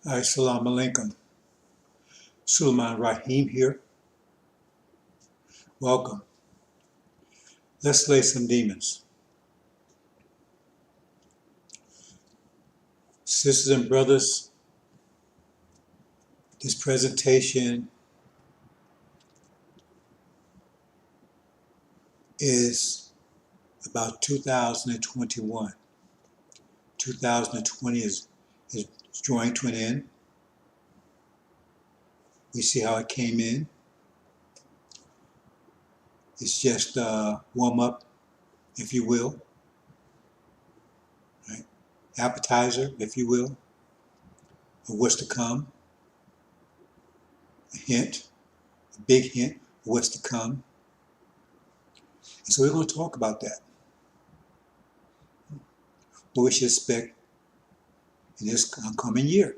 Assalamu alaikum. Suleiman Raheem here. Welcome. Let's slay some demons. Sisters and brothers, this presentation is about 2021. 2020 is drawing to an end. We see how it came in. It's just a warm-up, if you will. Right? Appetizer, if you will, of what's to come. A hint, a big hint of what's to come. And so we're going to talk about that. What we should expect in this coming year.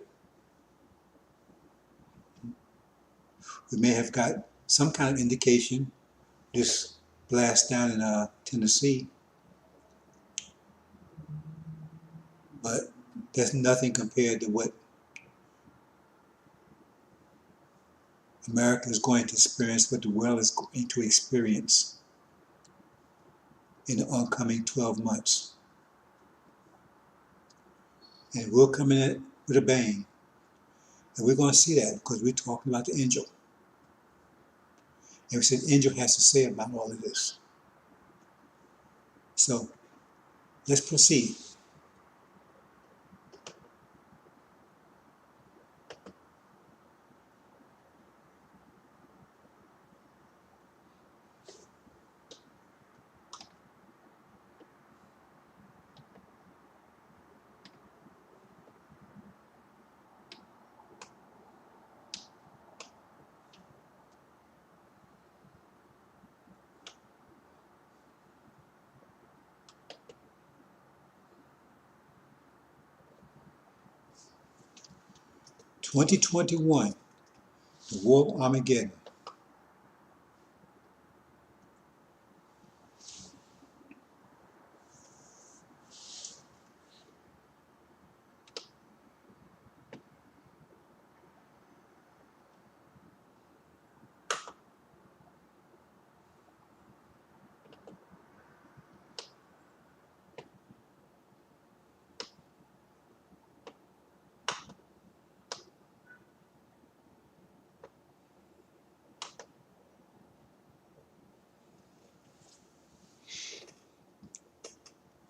We may have got some kind of indication this blast down in Tennessee, but that's nothing compared to what America is going to experience, what the world is going to experience in the oncoming 12 months. And we'll come in it with a bang. And we're going to see that because we're talking about the angel. And we said the angel has to say about all of this. So let's proceed. (2021), the War of Armageddon.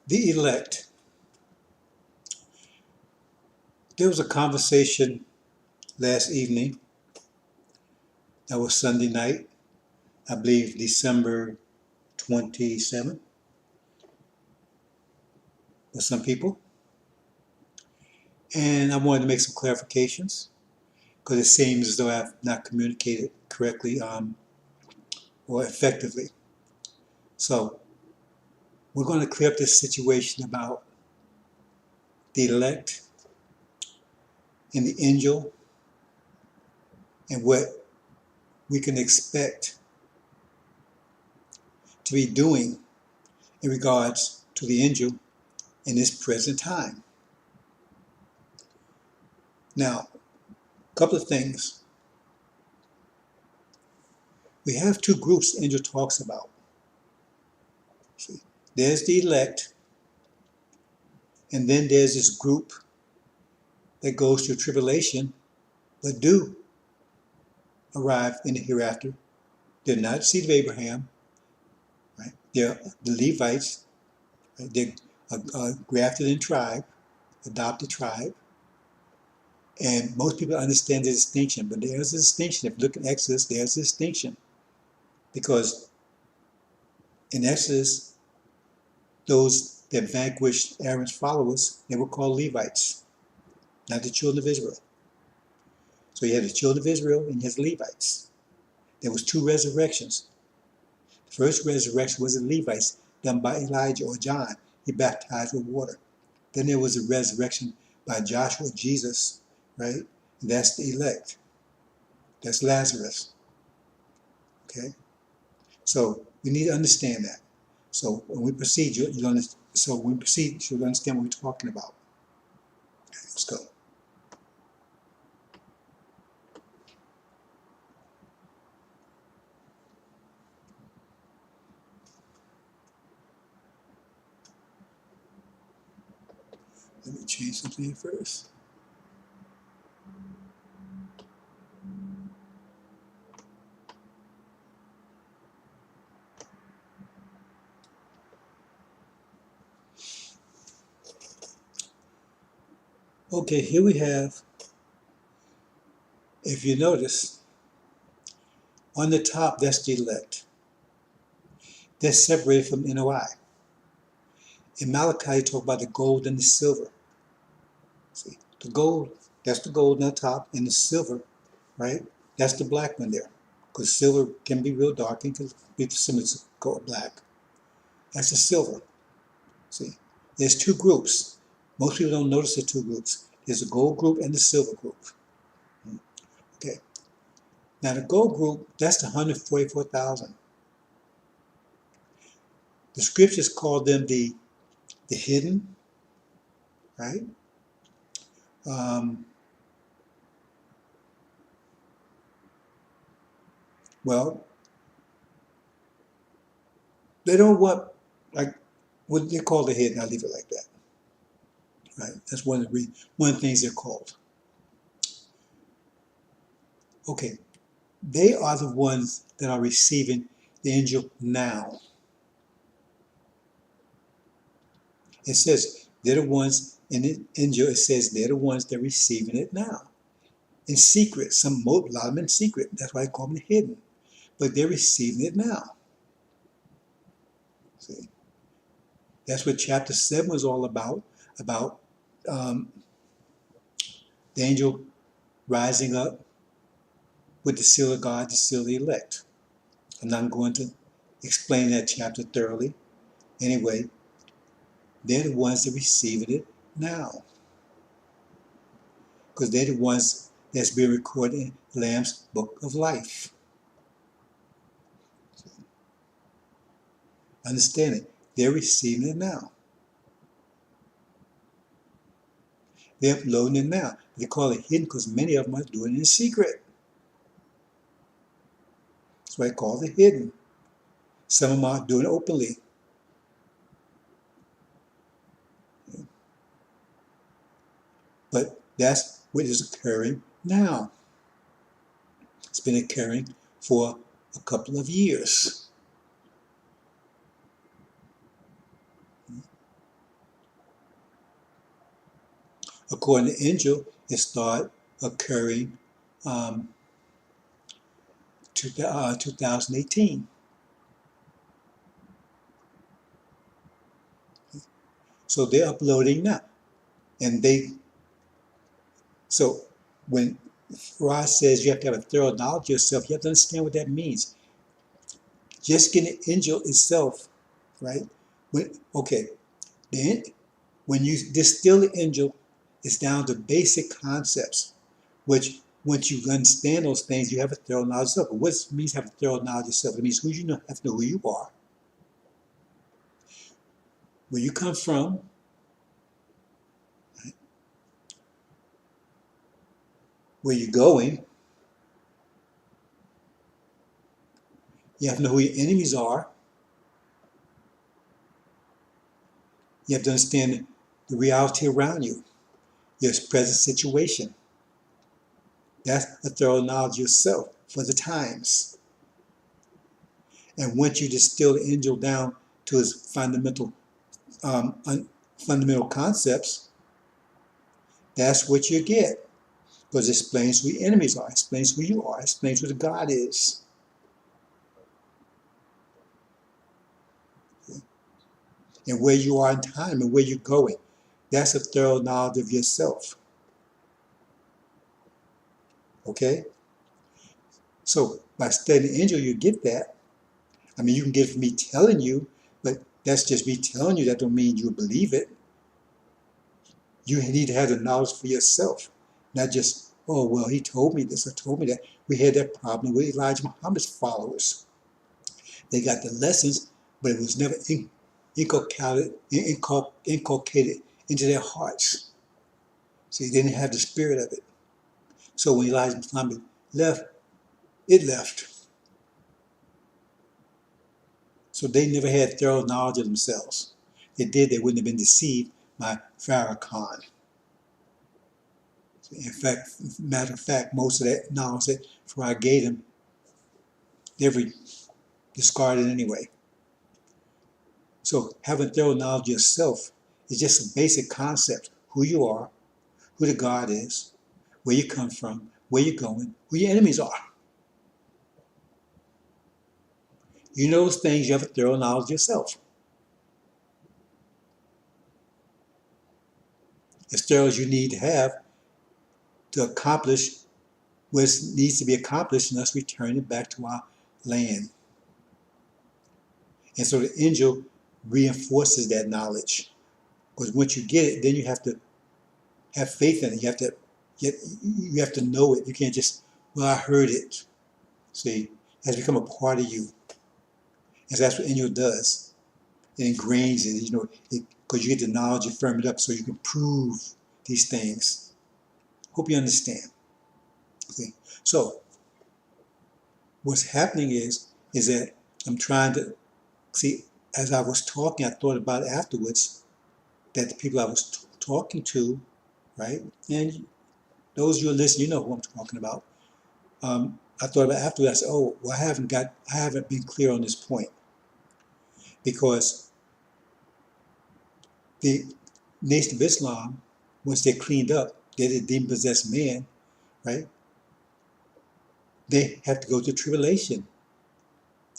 The elect. There was a conversation last evening. That was Sunday night, I believe December 27th, with some people. And I wanted to make some clarifications because it seems as though I have not communicated correctly or effectively. So we're going to clear up this situation about the elect and the angel and what we can expect to be doing in regards to the angel in this present time. Now, a couple of things. We have two groups the angel talks about. See, there's the elect, and then there's this group that goes through tribulation, but do arrive in the hereafter. They're not the seed of Abraham, right? They're the Levites, right? They're a grafted in tribe, adopted tribe. And most people understand the distinction, but there's a distinction. If you look at Exodus, there's a distinction. Because in Exodus, those that vanquished Aaron's followers, they were called Levites, not the children of Israel. So you had the children of Israel and you had the Levites. There was two resurrections. The first resurrection was the Levites, done by Elijah or John. He baptized with water. Then there was a resurrection by Joshua, Jesus, right? And that's the elect. That's Lazarus. Okay? So we need to understand that. So when we proceed, you'll understand. So when we proceed, you'll understand what we're talking about. Okay, let's go. Let me change something here first. Okay, here we have, if you notice, on the top, that's the elect. They're separated from NOI. In Malachi, you talk about the gold and the silver. See, the gold, that's the gold on the top, and the silver, right? That's the black one there. Because silver can be real dark and can be similar to gold black. That's the silver. See, there's two groups. Most people don't notice the two groups. There's a gold group and the silver group. Okay. Now the gold group, that's the 144,000. The scriptures call them the hidden, right? Well, they don't want, like, what they call the hidden. I'll leave it like that, right? That's one of the things they're called. Okay, they are the ones that are receiving the angel now. It says they're the ones in the angel. It says they're the ones that are receiving it now, in secret. A lot of them in secret. That's why I call them hidden. But they're receiving it now. See, that's what chapter 7 was all about um, the angel rising up with the seal of God, the seal of the elect. I'm not going to explain that chapter thoroughly. Anyway, they're the ones that are receiving it now, because they're the ones that's being recorded in the Lamb's book of life. Understand it. They're receiving it now. They're uploading it now. They call it hidden because many of them are doing it in secret. That's why I call it hidden. Some of them are doing it openly. But that's what is occurring now. It's been occurring for a couple of years. According to Angel, it started occurring 2018. So they're uploading now. And so when Rod says you have to have a thorough knowledge of yourself, you have to understand what that means. Just getting the angel itself, right? When you distill the angel, it's down to basic concepts, which once you understand those things, you have a thorough knowledge of yourself. But what it means have a thorough knowledge of yourself? It means who you know, have to know who you are, where you come from, right? Where you're going. You have to know who your enemies are. You have to understand the reality around you, your present situation. That's a thorough knowledge of yourself for the times. And once you distill the angel down to its fundamental concepts, that's what you get. Because it explains who your enemies are, explains who you are, explains who the God is. And where you are in time and where you're going. That's a thorough knowledge of yourself. Okay? So by studying the angel, you get that. I mean, you can get it from me telling you, but that's just me telling you. That don't mean you believe it. You need to have the knowledge for yourself, not just, oh, well, he told me this or told me that. We had that problem with Elijah Muhammad's followers. They got the lessons, but it was never inculcated into their hearts. So they didn't have the spirit of it. So when Elijah Muhammad left, it left. So they never had thorough knowledge of themselves. They did, they wouldn't have been deceived my Farrakhan. In fact, matter of fact, most of that knowledge that before I gave them, they were discarded anyway. So having thorough knowledge of yourself is just a basic concept: who you are, who the God is, where you come from, where you're going, who your enemies are. You know those things, you have a thorough knowledge of yourself. As thorough as you need to have to accomplish what needs to be accomplished in us returning back to our land. And so the angel reinforces that knowledge. Because once you get it, then you have to have faith in it. You have to know it. You can't just, well, I heard it. See, it has become a part of you. And so that's what angel does. It ingrains it, because you get the knowledge and firm it up so you can prove these things. Hope you understand. See? So what's happening is that I'm trying to see, as I was talking, I thought about afterwards that the people I was talking to, right? And those of you who listen, you know who I'm talking about. I thought about afterwards, I said, oh, well, I haven't been clear on this point. Because the Nation of Islam, once they're cleaned up, they're the demon-possessed man, right? They have to go through tribulation.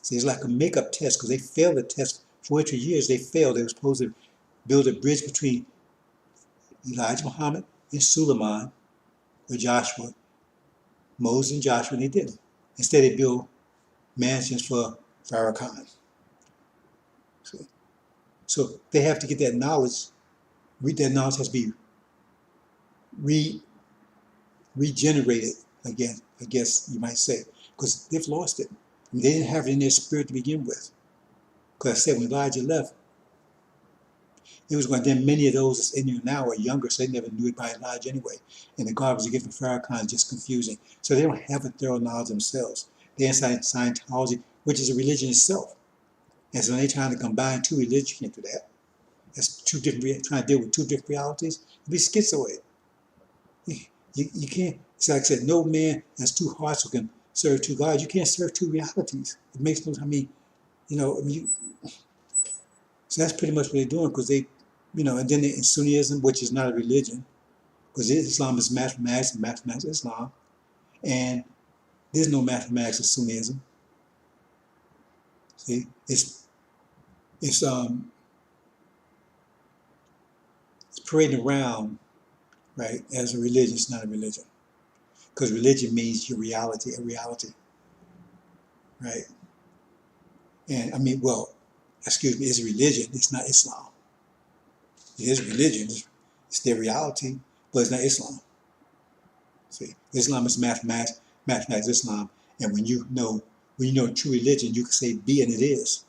See, it's like a makeup test because they failed the test. 400 years they failed. They were supposed to build a bridge between Elijah Muhammad and Suleiman, or Joshua, Moses and Joshua, and they didn't. Instead, they built mansions for Farrakhan. So they have to get that knowledge. That knowledge has to be regenerated again, I guess you might say, because they've lost it. I mean, they didn't have it in their spirit to begin with. Because I said when Elijah left, it was when then many of those that's in here now are younger, so they never knew it by Elijah anyway. And the God was given Farrakhan is just confusing. So they don't have a thorough knowledge themselves. They're inside Scientology, which is a religion itself. And so they're trying to combine two religions, you can't do that. That's two different, trying to deal with two different realities. It'd be schizoid. You can't, it's like I said, no man has two hearts who can serve two gods. You can't serve two realities. It makes no, so that's pretty much what they're doing because they, and then in Sunnism, which is not a religion, because Islam is mathematics and mathematics is Islam, and there's no mathematics in Sunnism. See, it's parading around, right, as a religion. It's not a religion. Because religion means your reality, a reality, right? And it's religion, it's not Islam. It is religion, it's their reality, but it's not Islam. See, Islam is mathematics Islam, and when you know true religion, you can say be and it is.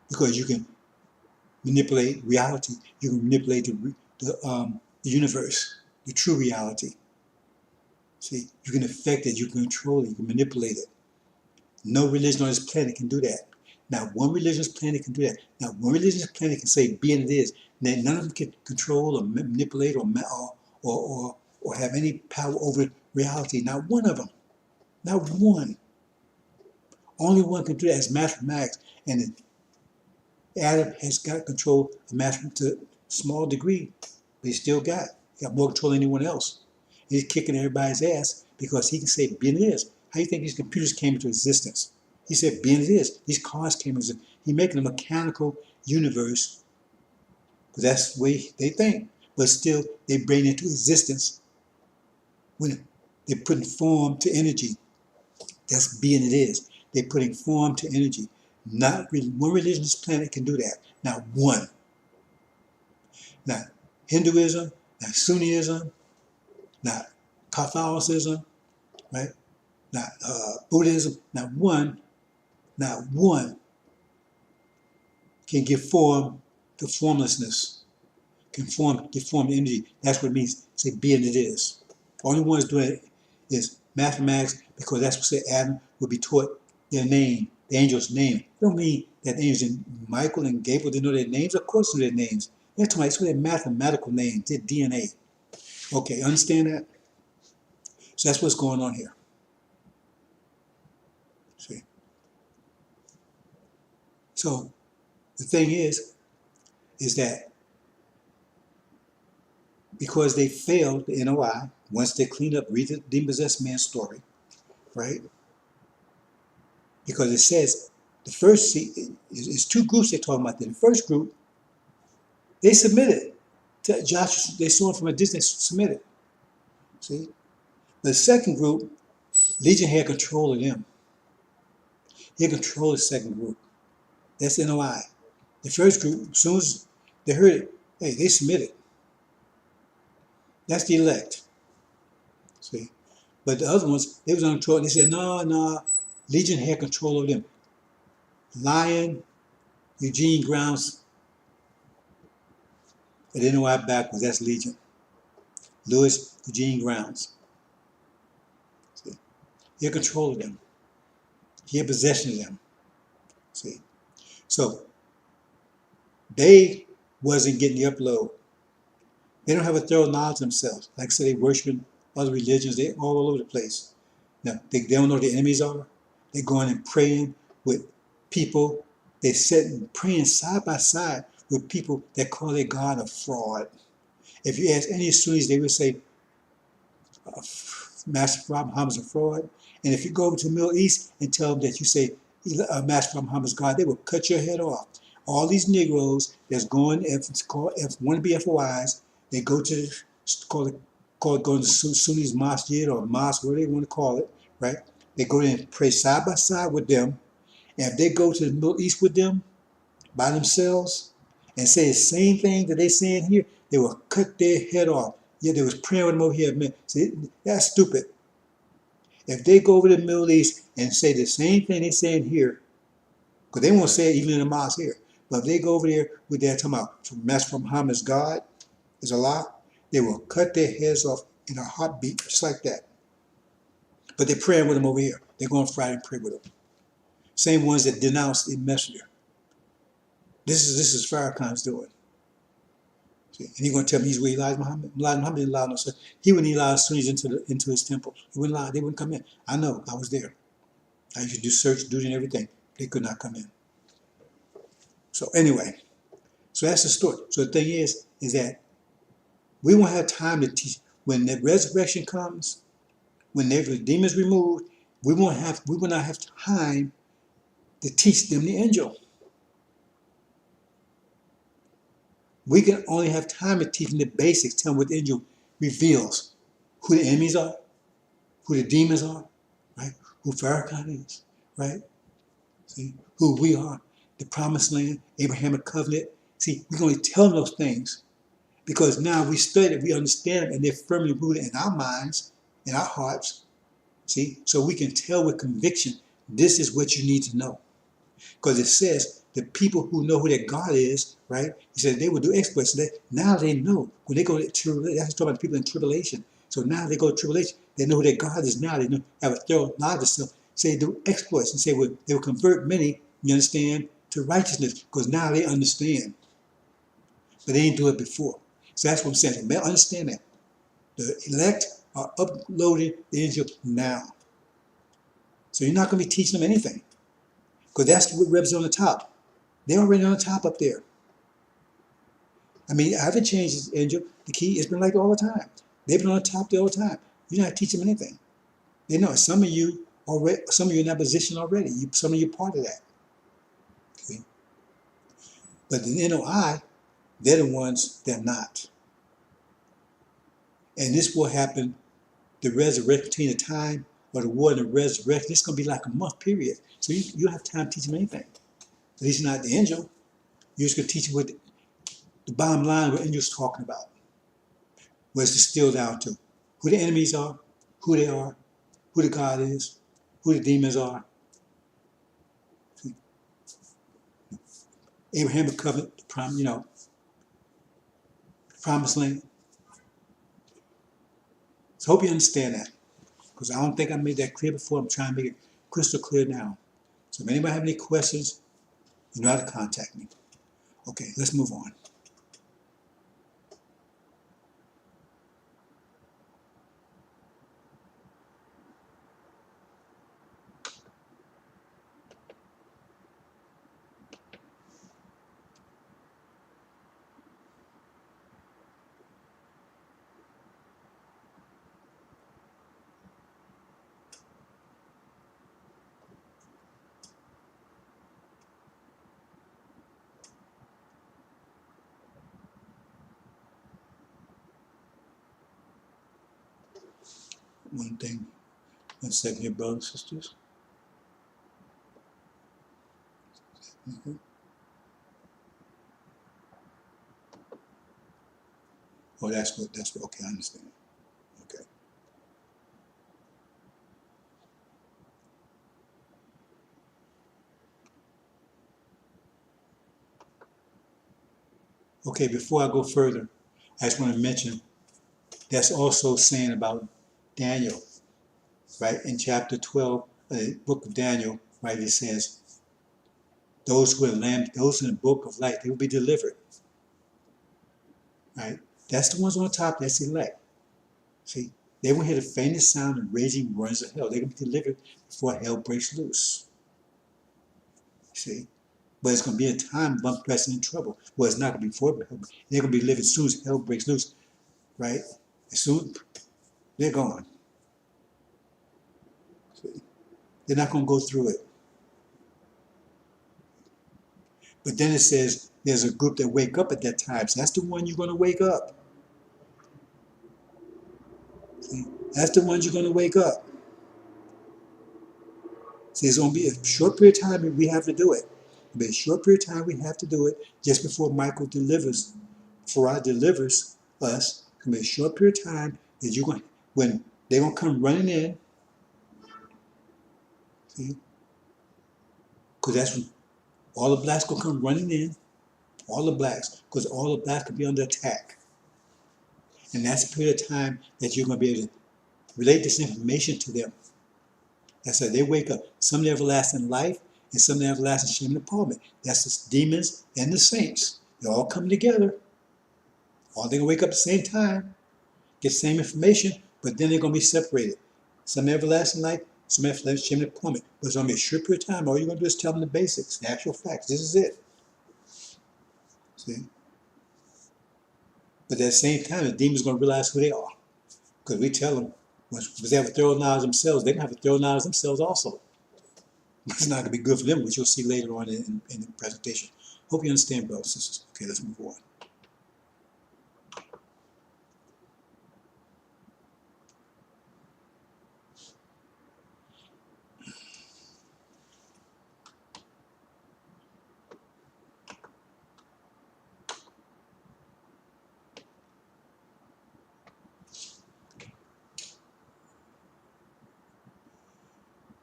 Because you can manipulate reality, you can manipulate the universe, the true reality. See, you can affect it, you can control it, you can manipulate it. No religion on this planet can do that. Not one religion's planet can do that. Not one religion's planet can say be and it is. None of them can control or manipulate or have any power over reality. Not one of them. Not one. Only one can do that is mathematics. And Adam has got control of mathematics to a small degree. But he still got more control than anyone else. He's kicking everybody's ass because he can say be and it is. How do you think these computers came into existence? He said, be and it is. These cars came into existence. He's making a mechanical universe, because that's the way they think. But still, they bring it into existence when they're putting form to energy. That's be and it is. They're putting form to energy. Not one religion on this planet can do that. Not one. Not Hinduism, not Sunnism, not Catholicism, right? Not Buddhism, not one can give form to formlessness, can give form to energy. That's what it means, say be and it is. Only ones doing it is mathematics, because that's what say Adam would be taught their name, the angel's name. It don't mean that angels and Michael and Gabriel didn't know their names. Of course they know their names. They're talking about it's their mathematical name, their DNA. Okay, understand that? So that's what's going on here. See? So the thing is that because they failed the NOI, once they cleaned up, read the demon-possessed man's story, right? Because it says the first, is two groups they're talking about. The first group, they submitted to Joshua. They saw him from a distance, submitted. See? The second group, Legion had control of them. He had control of the second group. That's NOI. The first group, as soon as they heard it, hey, they submitted. That's the elect. See? But the other ones, they was on control. They said, no, Legion had control of them. Lion, Eugene Grounds, and then NOI backwards, that's Legion. Lewis, Eugene Grounds. See? He had control of them. He had possession of them. See? So they wasn't getting the upload. They don't have a thorough knowledge of themselves. Like I said, they worshiping other religions. They're all over the place. Now, they don't know who the enemies are. They're going and praying with people. They're sitting praying side by side with people that call their God a fraud. If you ask any Sunnis, they would say, Master Prophet Muhammad is a fraud. And if you go over to the Middle East and tell them that you say Master Prophet Muhammad is God, they will cut your head off. All these Negroes that's going, if it's called, if want to be FOIs, they go to going to Sunni's masjid or mosque, whatever they want to call it, right? They go there and pray side by side with them. And if they go to the Middle East with them by themselves and say the same thing that they're saying here, they will cut their head off. Yeah, they was praying with them over here. Man, see, that's stupid. If they go over to the Middle East and say the same thing they're saying here, because they won't say it even in the mosque here, but if they go over there with their talking about Master Muhammad's God is Allah, they will cut their heads off in a heartbeat, just like that. But they're praying with them over here. They're going Friday and pray with them. Same ones that denounced the messenger. This is Farrakhan's doing. See, and he's going to tell me he's where Elijah Muhammad. Elijah Muhammad didn't allow no such. He wouldn't allow Sunnis into his temples. He wouldn't allow. They wouldn't come in. I know. I was there. I used to do search duty and everything. They could not come in. So anyway, so that's the story. So the thing is that we won't have time to teach. When the resurrection comes, when the demons removed, we will not have time to teach them the angel. We can only have time to teach them the basics, tell them what the angel reveals, who the enemies are, who the demons are, right? Who Farrakhan is, right? See, who we are, the promised land, Abrahamic covenant. See, we can only tell them those things because now we study it, we understand them, and they're firmly rooted in our minds, in our hearts. See, so we can tell with conviction, this is what you need to know. Because it says the people who know who their God is, right? He said they will do exploits. So now they know. When they go to tribulation, that's talking about the people in tribulation. So now they go to tribulation. They know who their God is now. They know, have a thorough knowledge of self. Say they do exploits and say they will convert many, you understand, to righteousness. Because now they understand. But they didn't do it before. So that's what I'm saying. So understand that. The elect are uploading the angel now. So you're not going to be teaching them anything. Because that's what reps on the top. They're already on the top up there. I mean, I haven't changed the angel. The key, it's been like all the time. They've been on the top there all the time. You don't have to teach them anything. They know some of you already, some of you in that position already. Some of you part of that. Okay? But the NOI, they're the ones that are not. And this will happen, the resurrection, between the time of the war and the resurrection. It's going to be like a month period. So you don't have time to teach them anything. At least not the angel. You're just going to teach them what the bottom line, what angel's talking about. What it's distilled down to. Who the enemies are, who they are, who the God is, who the demons are. See? Abrahamic covenant, the promised land. So I hope you understand that. Because I don't think I made that clear before. I'm trying to make it crystal clear now. So if anybody have any questions, you know how to contact me. Okay, let's move on. one thing. 1 second here, brothers and sisters. Oh, that's what, okay, I understand. Okay. Okay, before I go further, I just want to mention that's also saying about Daniel, right? In chapter 12 of the book of Daniel, right, it says, those who are lamb, those in the book of life, they will be delivered, right? That's the ones on top, that's elect. See, they will hear the faintest sound and raging runs of hell. They're going to be delivered before hell breaks loose. See, but it's going to be a time bump pressing in trouble. Well, it's not going to be before, but they're going to be living as soon as hell breaks loose, right? As soon they're gone. See, they're not going to go through it. But then it says there's a group that wake up at that time. So that's the one you're going to wake up. See, that's the ones you're going to wake up. See, it's going to be a short period of time and we have to do it. It'll be a short period of time we have to do it just before Michael delivers, Farah delivers us. It's going to be a short period of time that you're going, when they're going to come running in, see, because that's when all the blacks going to come running in, all the blacks, because all the blacks could be under attack. And that's a period of time that you're going to be able to relate this information to them. That's how they wake up. Some in everlasting life and some in everlasting shame and department. That's the demons and the saints. They all come together. All they gonna wake up at the same time, get the same information, but then they're gonna be separated. Some in everlasting life, some in everlasting shame and department. But it's gonna be a short period of time. All you're gonna do is tell them the basics, the actual facts. This is it. See? But at the same time, the demons gonna realize who they are. Because we tell them, once they have a thorough knowledge themselves, they can have a thorough knowledge themselves also. It's not going to be good for them, which you'll see later on in the presentation. Hope you understand, brothers and sisters. Okay, let's move on.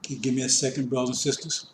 Can you give me a second, brothers and sisters?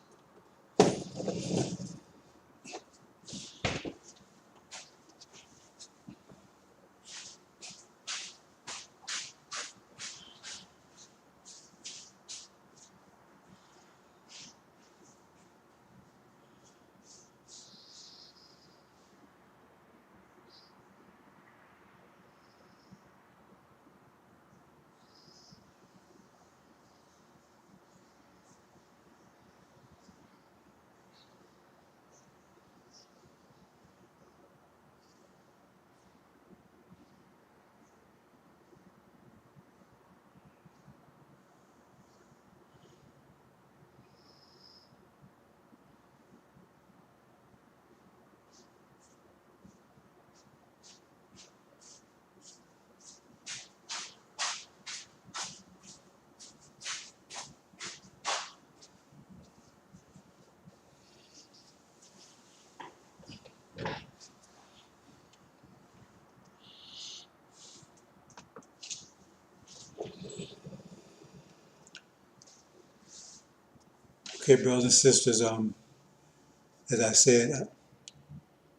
Okay, brothers and sisters, as I said,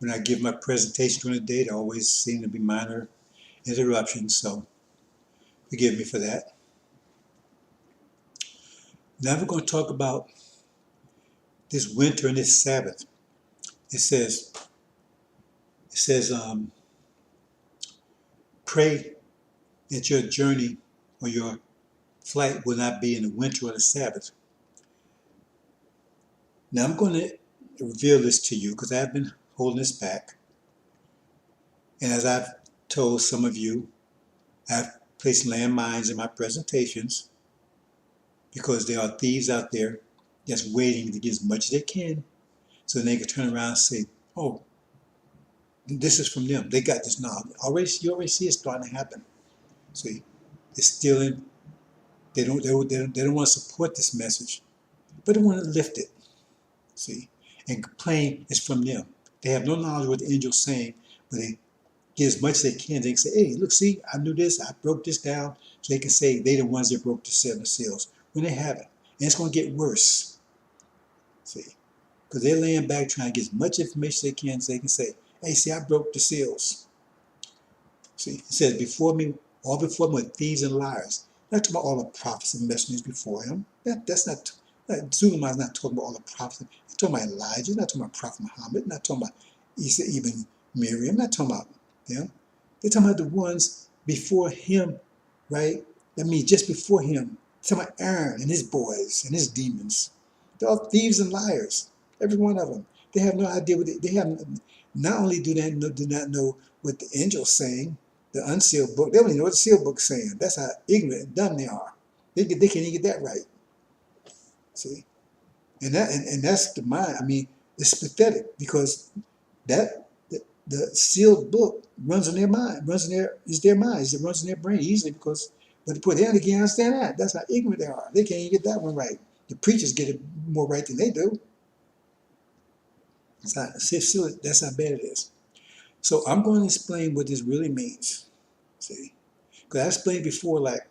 when I give my presentation during the day, there always seem to be minor interruptions, so forgive me for that. Now we're going to talk about this winter and this Sabbath. It says, pray that your journey or your flight will not be in the winter or the Sabbath. Now I'm going to reveal this to you because I've been holding this back. And as I've told some of you, I've placed landmines in my presentations because there are thieves out there that's waiting to get as much as they can so they can turn around and say, oh, this is from them. They got this now. You already see it starting to happen. See, it's stealing They don't want to support this message, but they want to lift it. See, and complain is from them. They have no knowledge of what the angel's saying, but they get as much as they can. They can say, "Hey, look, see, I knew this. I broke this down," so they can say they the ones that broke the seven seals when they haven't, and it's going to get worse. See, because they're laying back trying to get as much information as they can, so they can say, "Hey, see, I broke the seals." See, it says, "Before me, all before me were thieves and liars." Not talking about all the prophets and messengers before him. That's not. Suleiman is not talking about all the prophets. He's talking about Elijah. He's not talking about Prophet Muhammad. Not talking about Isa ibn Miriam. Not talking about them. They're talking about the ones before him, right? That means just before him. They're talking about Aaron and his boys and his demons. They're all thieves and liars. Every one of them. They have no idea what they have. Not only do not know what the angel's saying, the unsealed book. They don't even know what the sealed book's saying. That's how ignorant and dumb they are. They can't even get that right. See, and that's the mind. I mean, it's pathetic because that the sealed book runs in their mind, is their minds. It runs in their brain easily because, but they can't understand that. That's how ignorant they are. They can't even get that one right. The preachers get it more right than they do. That's how bad it is. So I'm going to explain what this really means. See, because I explained before, like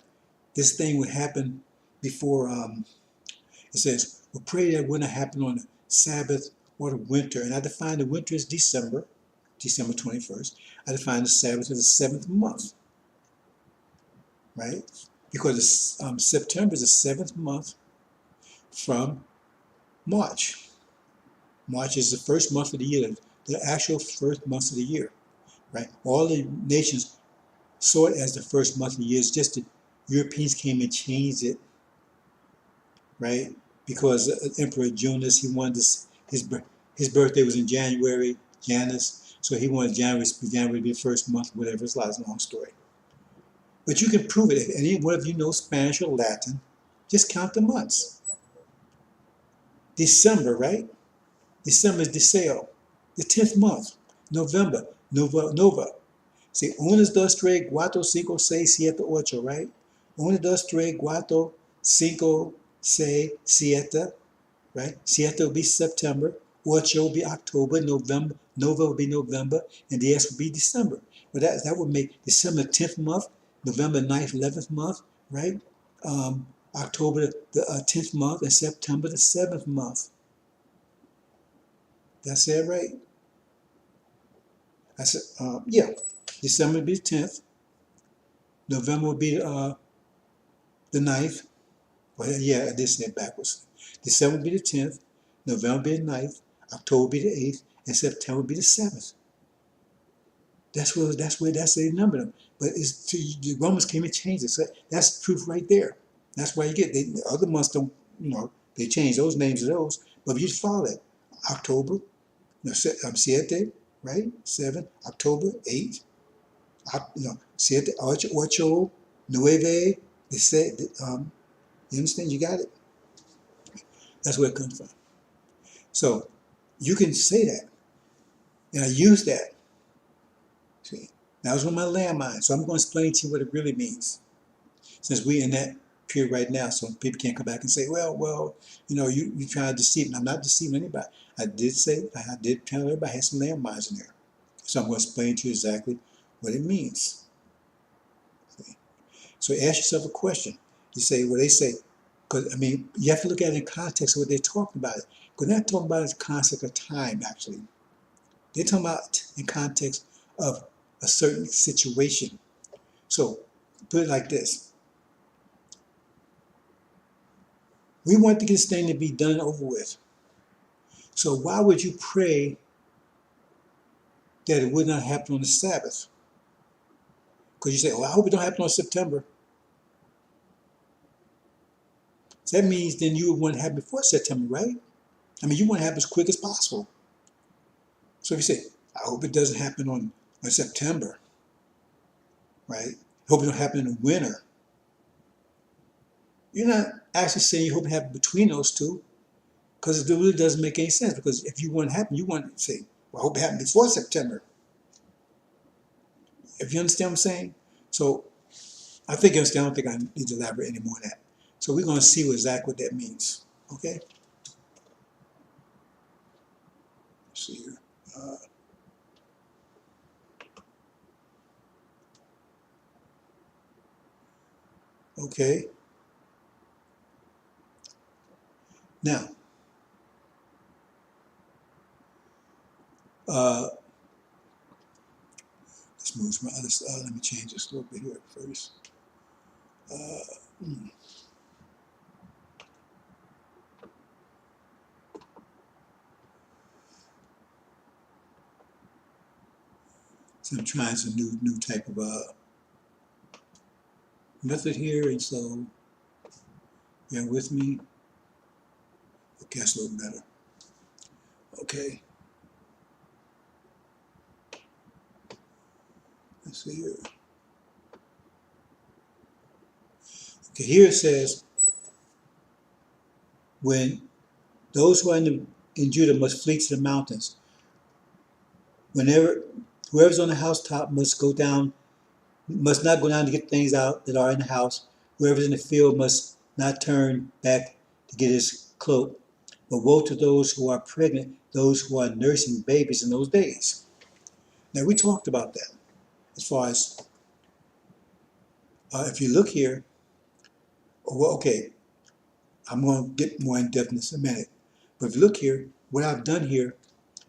this thing would happen before. It says, "We pray that it wouldn't happen on the Sabbath or the winter." And I define the winter as December 21st. I define the Sabbath as the seventh month, right? Because September is the seventh month from March. March is the first month of the year, the actual first month of the year, right? All the nations saw it as the first month of the year. It's just the Europeans came and changed it, right? Because Emperor Junus, he wanted this, his birthday was in January, Janus, so he wanted January to be the first month, whatever. It's a long story. But you can prove it. If any one of you know Spanish or Latin, just count the months. December, right? December is Deseo, the 10th month. November, Nova. See, uno, dos, tres, cuatro, cinco, seis, siete, ocho, right? Uno, dos, tres, cuatro, cinco, seis, siete, right? Siete will be September, ocho will be October, November, Nova will be November, and Diez will be December. But that would make December 10th month, November 9th, 11th month, right? October the 10th month, and September the 7th month. That's it, right? I said, yeah. December would be the 10th. November would be the 9th. Well, yeah, I did say it backwards. December would be the 10th. November would be the 9th. October would be the 8th. And September would be the 7th. That's the number them. But the Romans came and changed it. So that's proof right there. That's why you get the other months don't, they change those names of those. But if you follow it, October, siete, right? 7, October, 8, siete, ocho, nueve, they say, you understand? You got it? That's where it comes from. So you can say that. And I use that. See, that was on my landmine. So I'm going to explain to you what it really means. Since we're in that period right now, so people can't come back and say, well, you try to deceive me. I'm not deceiving anybody. I did tell everybody I had some landmines in there. So I'm going to explain to you exactly what it means. See? So ask yourself a question. You say, well, they say, because, you have to look at it in context of what they're talking about. Because they're not talking about it in context of time, actually. They're talking about in context of a certain situation. So put it like this. We want to get this thing to be done and over with. So why would you pray that it would not happen on the Sabbath? Because you say, I hope it don't happen on September. So that means then you would want to happen before September, right? You want to have it as quick as possible. So if you say, I hope it doesn't happen on September, right? Hope it don't happen in the winter. You're not actually saying you hope it happen between those two, because it really doesn't make any sense. Because if you want it to happen, you want to say, well, I hope it happens before September. If you understand what I'm saying? So I think you understand. I don't think I need to elaborate any more on that. So we're going to see exactly what that means. Okay? Let's see here. Okay. Now, let's move some other stuff. Let me change this a little bit here first. So I'm trying some new type of method here, and so bear with me. Okay, that's a little better. Okay. Let's see here. Okay, here it says, when those who are in Judah must flee to the mountains. Whenever whoever's on the housetop must not go down to get things out that are in the house. Whoever's in the field must not turn back to get his cloak. But woe to those who are pregnant, those who are nursing babies in those days. Now we talked about that as far as if you look here. Well, okay, I'm going to get more in depth in this in a minute. But if you look here, what I've done here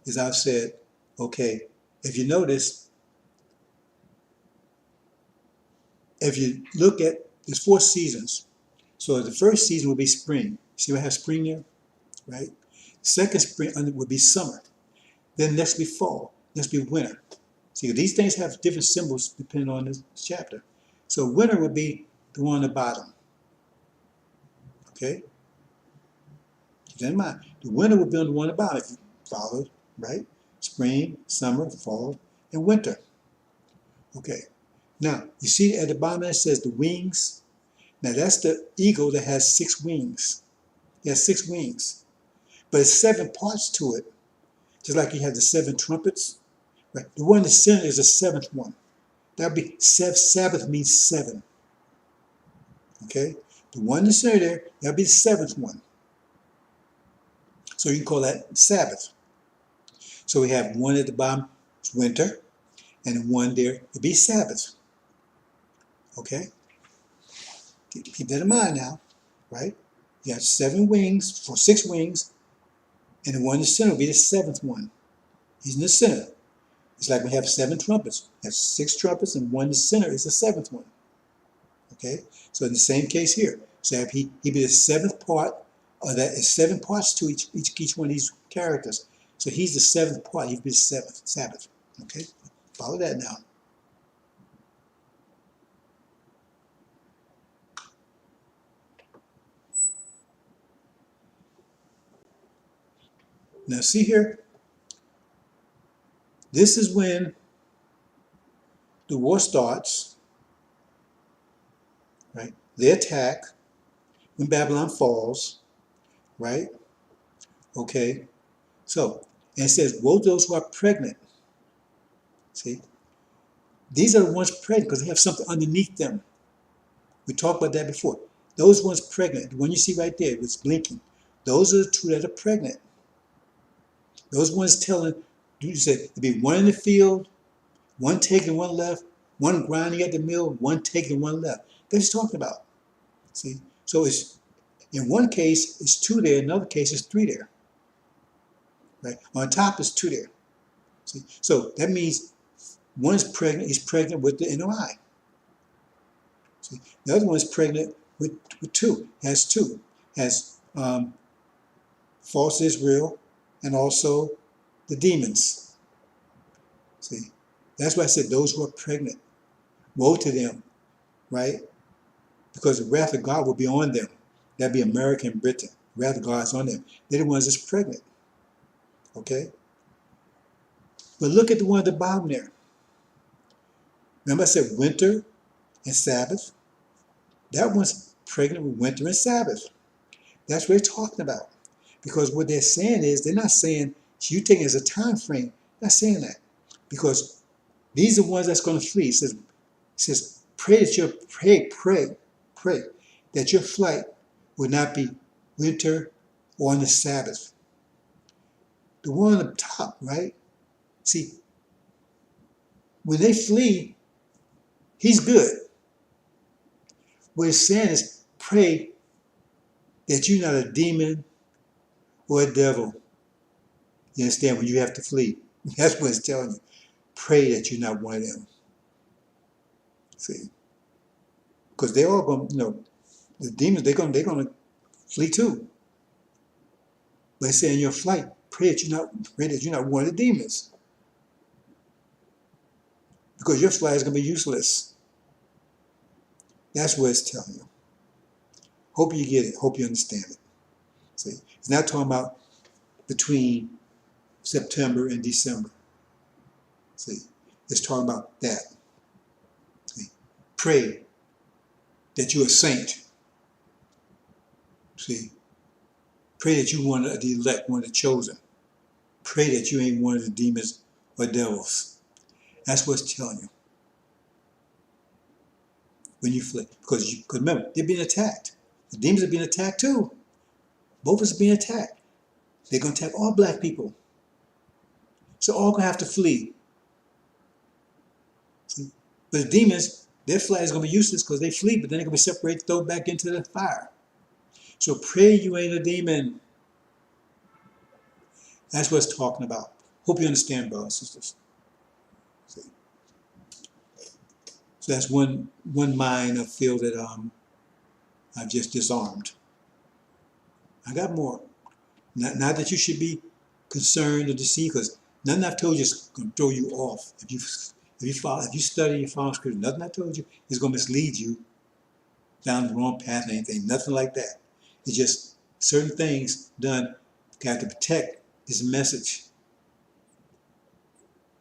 is I've said, okay, if you notice, if you look at, there's 4 seasons. So the first season will be spring. See, we have spring here, right? Second spring would be summer. Then next be fall. Next be winter. See, these things have different symbols depending on this chapter. So winter would be the one on the bottom. Okay? Keep that in mind. The winter would be on the one on the bottom if you follow, right? Spring, summer, fall, and winter. Okay. Now, you see at the bottom it says the wings. Now, that's the eagle that has 6 wings. It has 6 wings. But it's 7 parts to it. Just like you have the 7 trumpets. Right? The one in the center is the 7th one. That would be Sabbath means 7. Okay? The one in the center there, that would be the 7th one. So you can call that Sabbath. So we have one at the bottom, it's winter, and one there would be Sabbath. Okay? Keep that in mind now, right? You have 7 wings, 6 wings, and the one in the center will be the 7th one. He's in the center. It's like we have 7 trumpets. We have 6 trumpets, and one in the center is the 7th one. Okay? So in the same case here, so he'd be the 7th part, or that is 7 parts to each one of these characters. So he's the 7th part. He'd be the 7th Sabbath. Okay? Follow that now. Now see here, this is when the war starts, right? They attack when Babylon falls, right? Okay, so, and it says, woe to those who are pregnant. See, these are the ones pregnant because they have something underneath them. We talked about that before. Those ones pregnant, the one you see right there, it's blinking. Those are the 2 that are pregnant. Those ones telling, you said, to be one in the field, one taking, one left, one grinding at the mill, one taking, one left. That's what he's talking about. See, so it's, in one case, it's 2 there, in another case, it's 3 there. Right? On top is 2 there. See, so that means one is pregnant, he's pregnant with the NOI. See, the other one is pregnant with 2, has 2, has false Israel and also the demons. See, that's why I said those who are pregnant, woe to them, right? Because the wrath of God will be on them. That'd be America and Britain. The wrath of God is on them. They're the ones that's pregnant. Okay? But look at the one at the bottom there. Remember I said winter and Sabbath? That one's pregnant with winter and Sabbath. That's what they're talking about. Because what they're saying is, they're not saying, you take it as a time frame. They're not saying that. Because these are the ones that's going to flee. It says pray that your pray that your flight will not be winter or on the Sabbath. The one on the top, right? See, when they flee, he's good. What it's saying is pray that you're not a demon or a devil. You understand? When you have to flee. That's what it's telling you. Pray that you're not one of them. See? Because they all going to, the demons, they're going to flee too. But it's saying in your flight, pray that you're not one of the demons. Because your flight is going to be useless. That's what it's telling you. Hope you get it. Hope you understand it. See? It's not talking about between September and December. See? It's talking about that. See? Pray that you're a saint. See? Pray that you're one of the elect, one of the chosen. Pray that you ain't one of the demons or devils. That's what it's telling you. When you flee. Because remember, they're being attacked. The demons are being attacked too. Both of us are being attacked. They're going to attack all black people. So all going to have to flee. See? But the demons, their flight is going to be useless because they flee, but then they're going to be separated, thrown back into the fire. So pray you ain't a demon. That's what it's talking about. Hope you understand, brothers and sisters. See? So that's one mind I feel that I've just disarmed. I got more. Not that you should be concerned or deceived, because nothing I've told you is going to throw you off. If you study and follow scripture, nothing I told you is going to mislead you down the wrong path or anything. Nothing like that. It's just certain things done got to protect this message.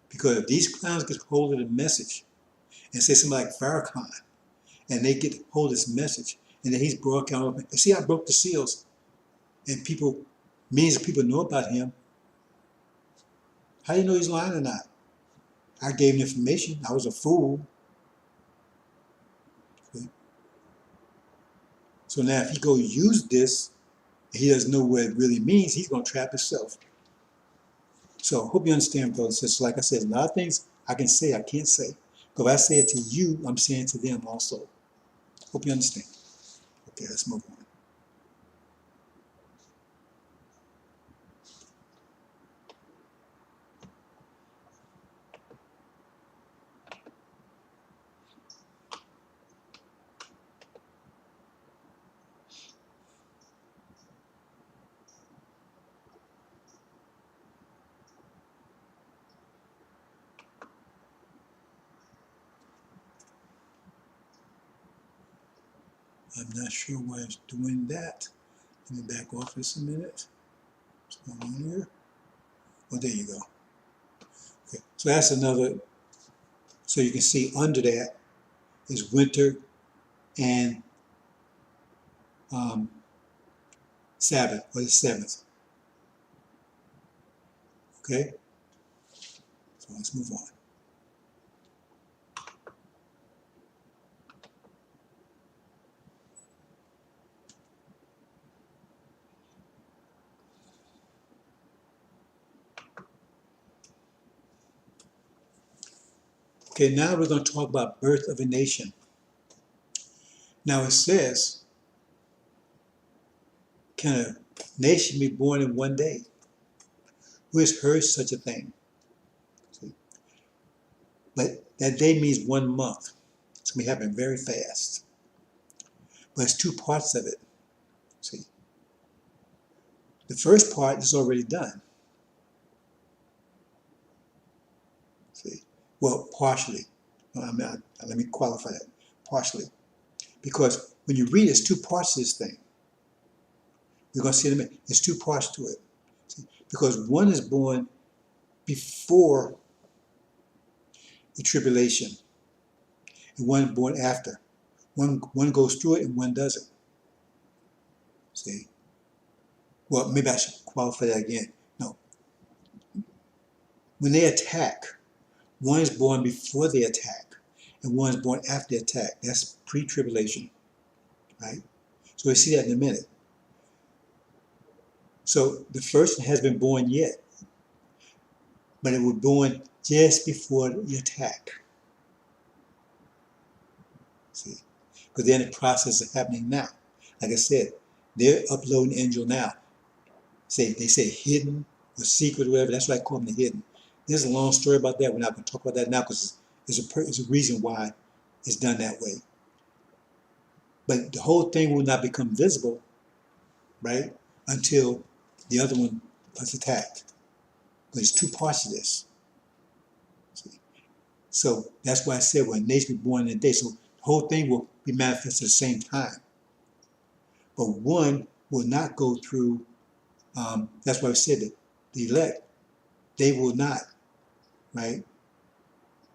Because if these clowns get hold of the message and say something like Farrakhan, and they get hold of this message, and then he's broadcasting, see, I broke the seals, and millions of people know about him. How do you know he's lying or not? I gave him information. I was a fool. See? So now if he go use this, he doesn't know what it really means, he's going to trap himself. So I hope you understand, brothers and sisters. Like I said, a lot of things I can say, I can't say. But if I say it to you, I'm saying it to them also. Hope you understand. Okay, let's move on. I'm not sure why it's doing that. Let me back off this a minute. What's going on here? Oh, there you go. Okay, so that's another. So you can see under that is winter and Sabbath, or the seventh. Okay? So let's move on. Okay, now we're going to talk about birth of a nation. Now it says, can a nation be born in one day? Who has heard such a thing? See? But that day means 1 month. It's going to be happening very fast. But it's two parts of it. See? The first part is already done. See? Well, partially. Let me qualify that. Partially. Because when you read, it's two parts to this thing. You're going to see in a minute. There's two parts to it. See? Because one is born before the tribulation, and one born after. One goes through it and one doesn't. See? Well, maybe I should qualify that again. No. When they attack, one is born before the attack, and one is born after the attack. That's pre-tribulation, right? So we see that in a minute. So the first one has been born yet, but it was born just before the attack. See, because they're in the process of happening now. Like I said, they're uploading Angel now. They say hidden or secret or whatever. That's why I call them the hidden. There's a long story about that. We're not going to talk about that now because there's a reason why it's done that way. But the whole thing will not become visible, right, until the other one is attacked. There's two parts of this. See? So that's why I said when nation be born in a day. So the whole thing will be manifested at the same time. But one will not go through, that's why I said that the elect, they will not, right,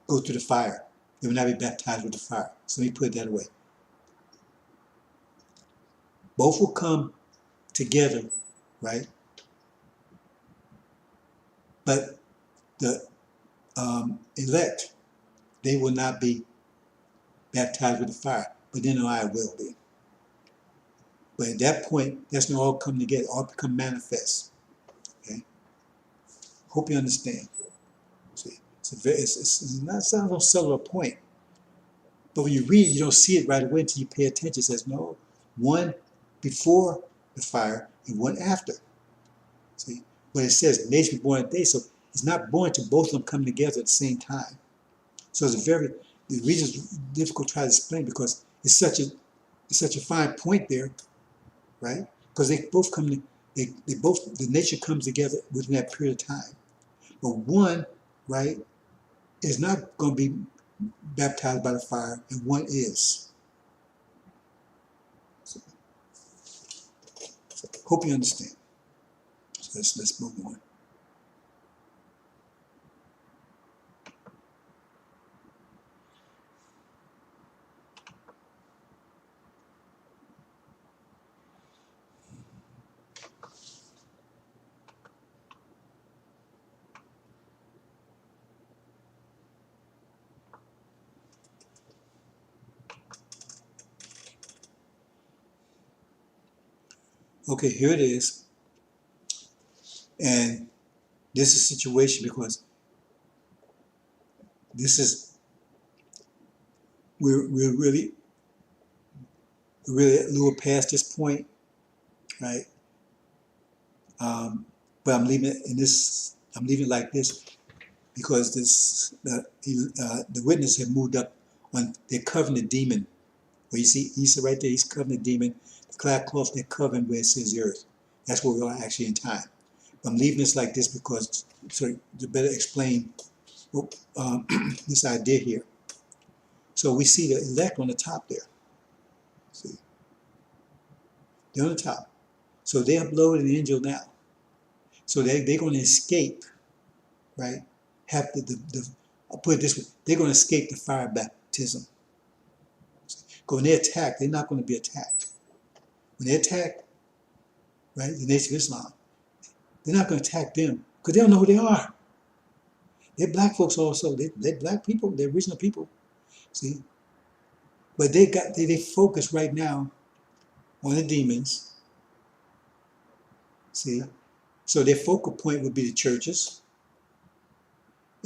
go through the fire. They will not be baptized with the fire. So let me put it that way. Both will come together, right? But the elect, they will not be baptized with the fire. But then I will be. But at that point, that's when all come together, all become manifest. Okay? Hope you understand. See, it's not so subtle a point. But when you read it, you don't see it right away until you pay attention. It says, no, one before the fire and one after. See, when it says nation born a day, so it's not born to both of them come together at the same time. So the reason it's difficult to try to explain because it's such a fine point there, right? Because they both come, they both, the nature comes together within that period of time. But one, right, is not going to be baptized by the fire, and one is. So hope you understand. So let's move on. Okay, here it is. And this is a situation because this is, we're really a little past this point, right? But I'm leaving it in this, I'm leaving it like this because the witness had moved up on, they're covering the demon. Where you see Esau right there, he's covering the demon. The cloud cloth, they're covering where it says the earth. That's where we are actually in time. But I'm leaving this like this because, so to better explain this idea here. So we see the elect on the top there. See, they're on the top. So they uploaded the angel now. So they're going to escape, right? Have I'll put it this way, they're going to escape the fire baptism. Because when they attack, they're not going to be attacked. When they attack, right, the Nation of Islam, they're not going to attack them because they don't know who they are. They're black folks also. They're black people. They're original people. See, but they focus right now on the demons. See, so their focal point would be the churches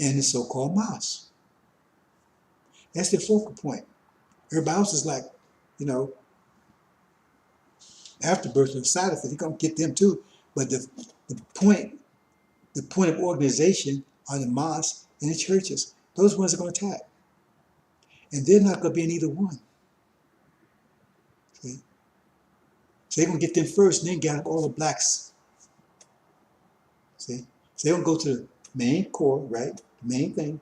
and the so-called mosques. That's their focal point. Everybody else is like, you know, afterbirth or side effect. You're gonna get them too. But the point of organization are the mosques and the churches. Those ones are going to attack, and they're not going to be in either one. See? So they're going to get them first, and then get all the blacks. See? So they're going to go to the main core, right? The main thing.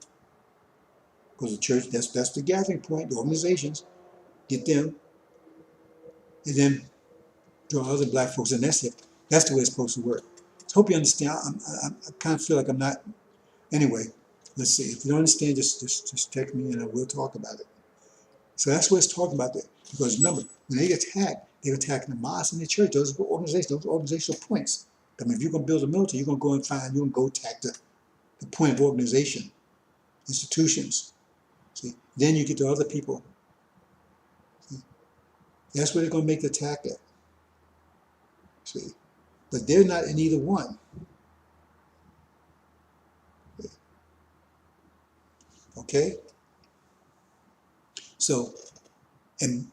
Because the church, that's the gathering point, the organizations, get them, and then draw other black folks, and that's it. That's the way it's supposed to work. So hope you understand. I kind of feel like I'm not. Anyway, let's see. If you don't understand, just text me, and I will talk about it. So that's what it's talking about there. Because remember, when they attack, they're attacking the mosque and the church. Those are organizations, those are organizational points. I mean, if you're going to build a military, you're going to go and find, you're going to go attack the point of organization, institutions. See, then you get to other people. See? That's where they're going to make the attack at. See, but they're not in either one. Okay? So, and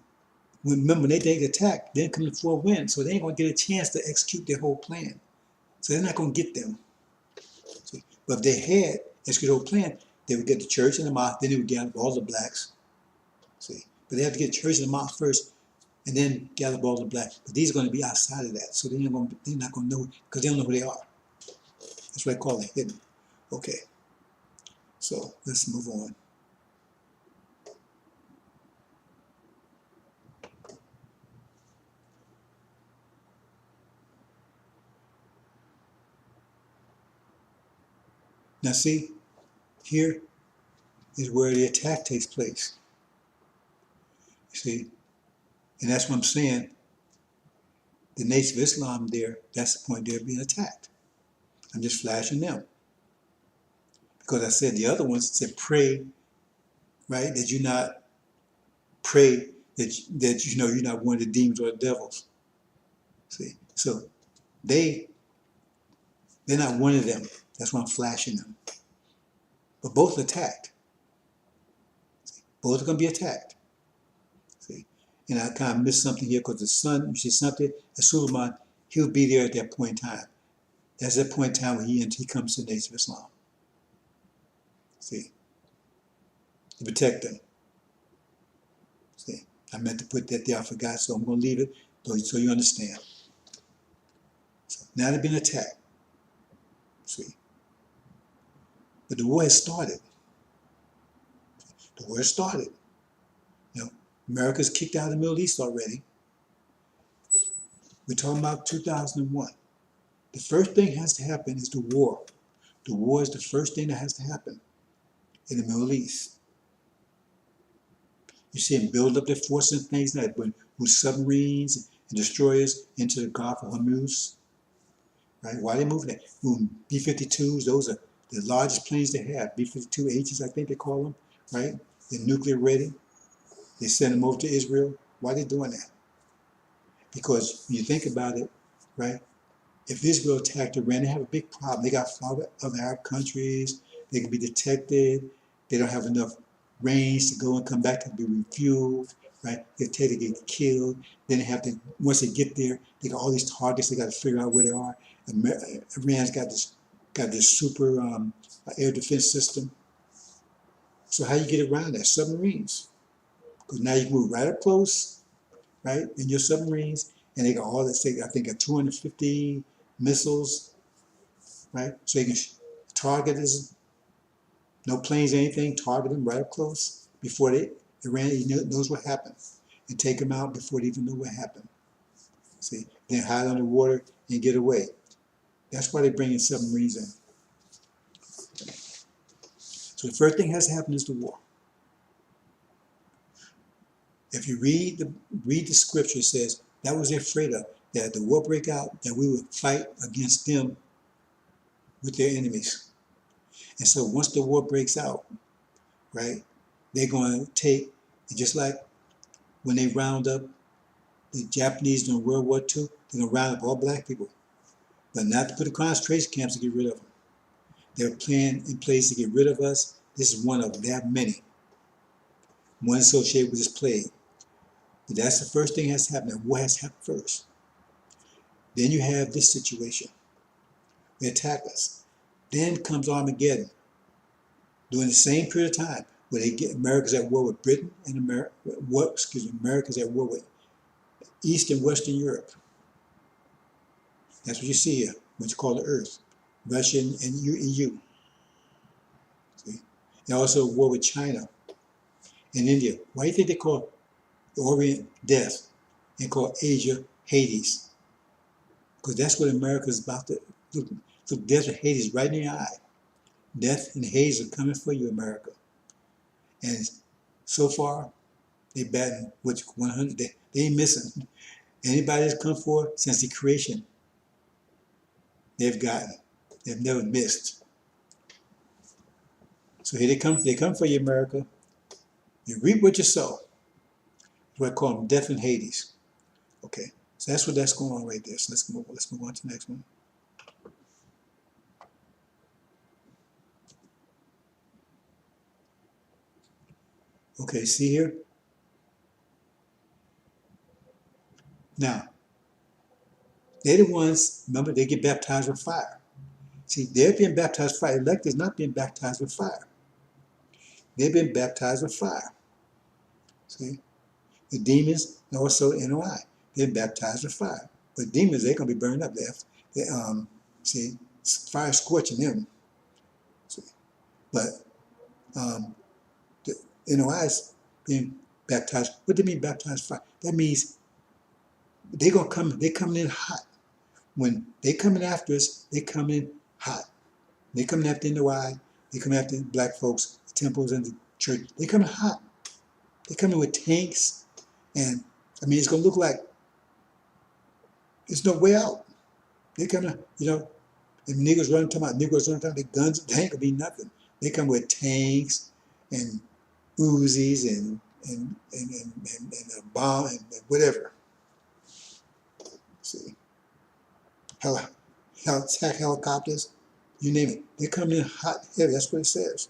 remember, they take attack, then come the four winds, so they ain't going to get a chance to execute their whole plan. So they're not going to get them. See? But if they had executed their whole plan, they would get the church and the mosque, then they would gather all the blacks. See? But they have to get the church and the mosque first, and then gather all the blacks. But these are going to be outside of that, so they're not going to know, because they don't know who they are. That's why I call it hidden. Okay, so let's move on. Now see, here is where the attack takes place. You see, and that's what I'm saying. The Nation of Islam there, that's the point they're being attacked. I'm just flashing them. Because I said the other ones said pray, right? That you not pray that you know you're not one of the demons or the devils. See, so they're not one of them. That's why I'm flashing them. But both attacked. See, both are going to be attacked. See, and I kind of missed something here because the son, you see something, Suleiman, he'll be there at that point in time. That's that point in time when he comes to the Nation of Islam. See, to protect them. See, I meant to put that there, I forgot, so I'm going to leave it so you understand. So now they've been attacked. See, but the war has started. The war has started. You know, America's kicked out of the Middle East already. We're talking about 2001. The first thing has to happen is the war. The war is the first thing that has to happen in the Middle East. You see them build up their forces and things like that, with submarines and destroyers into the Gulf of Hormuz. Right? Why are they moving that? Moving B-52s, those are the largest planes they have. B-52Hs, I think they call them, right? They're nuclear ready. They send them over to Israel. Why are they doing that? Because when you think about it, right? If Israel attacked Iran, they have a big problem. They got other Arab countries. They can be detected. They don't have enough range to go and come back and be refueled, right? They take to get killed. Then they have to, once they get there, they got all these targets. They got to figure out where they are. Iran's got this super air defense system. So how you get around that? Submarines. Because now you can move right up close, right, in your submarines, and they got all that, I think, got 250 missiles, right? So you can target this, no planes or anything, target them right up close before Iran knows what happened, and take them out before they even know what happened. See, then hide underwater and get away. That's why they bring in submarines in. So the first thing has to happen is the war. If you read the scripture, it says that was they're afraid of, that the war break out, that we would fight against them with their enemies. And so once the war breaks out, right, they're going to take, just like when they round up the Japanese during World War II, they're going to round up all black people, but not to put in concentration camps to get rid of them. They're planning in place to get rid of us. This is one of that many, one associated with this plague. But that's the first thing that has to happen. The war has to happen first. Then you have this situation. They attack us. Then comes Armageddon. During the same period of time, where America's at war with Britain and America's at war with East and Western Europe. That's what you see here, what you call the Earth. Russia and EU. See? They're also at war with China and India. Why do you think they call the Orient death and call Asia Hades? Because that's what America's about to look, death and Hades right in your eye. Death and Hades are coming for you, America. And so far, they batting 100. They ain't missing. Anybody that's come forward since the creation, they've gotten. They've never missed. So here they come. They come for you, America. You reap what you sow. That's what I call them, death and Hades. Okay. So that's what that's going on right there. So let's move on to the next one. Okay, see here? Now, they're the ones, remember, they get baptized with fire. See, they're being baptized with fire. Elect is not being baptized with fire. They've been baptized with fire. See? The demons, and also NOI, they're baptized with fire. But demons, they're going to be burned up. See, fire scorching them. See? But the NOI is being baptized. What do they mean baptized fire? That means they're going to come, they're coming in hot. When they coming after us, they come in hot. They coming after NOI, they coming after black folks, the temples and the church. They coming hot. They coming with tanks, and I mean it's gonna look like there's no way out. They coming, if niggas running talking about niggas running talking about their guns, they ain't gonna be nothing. They come with tanks and Uzis and a bomb and whatever. See, attack helicopters, you name it. They come in hot, heavy. That's what it says.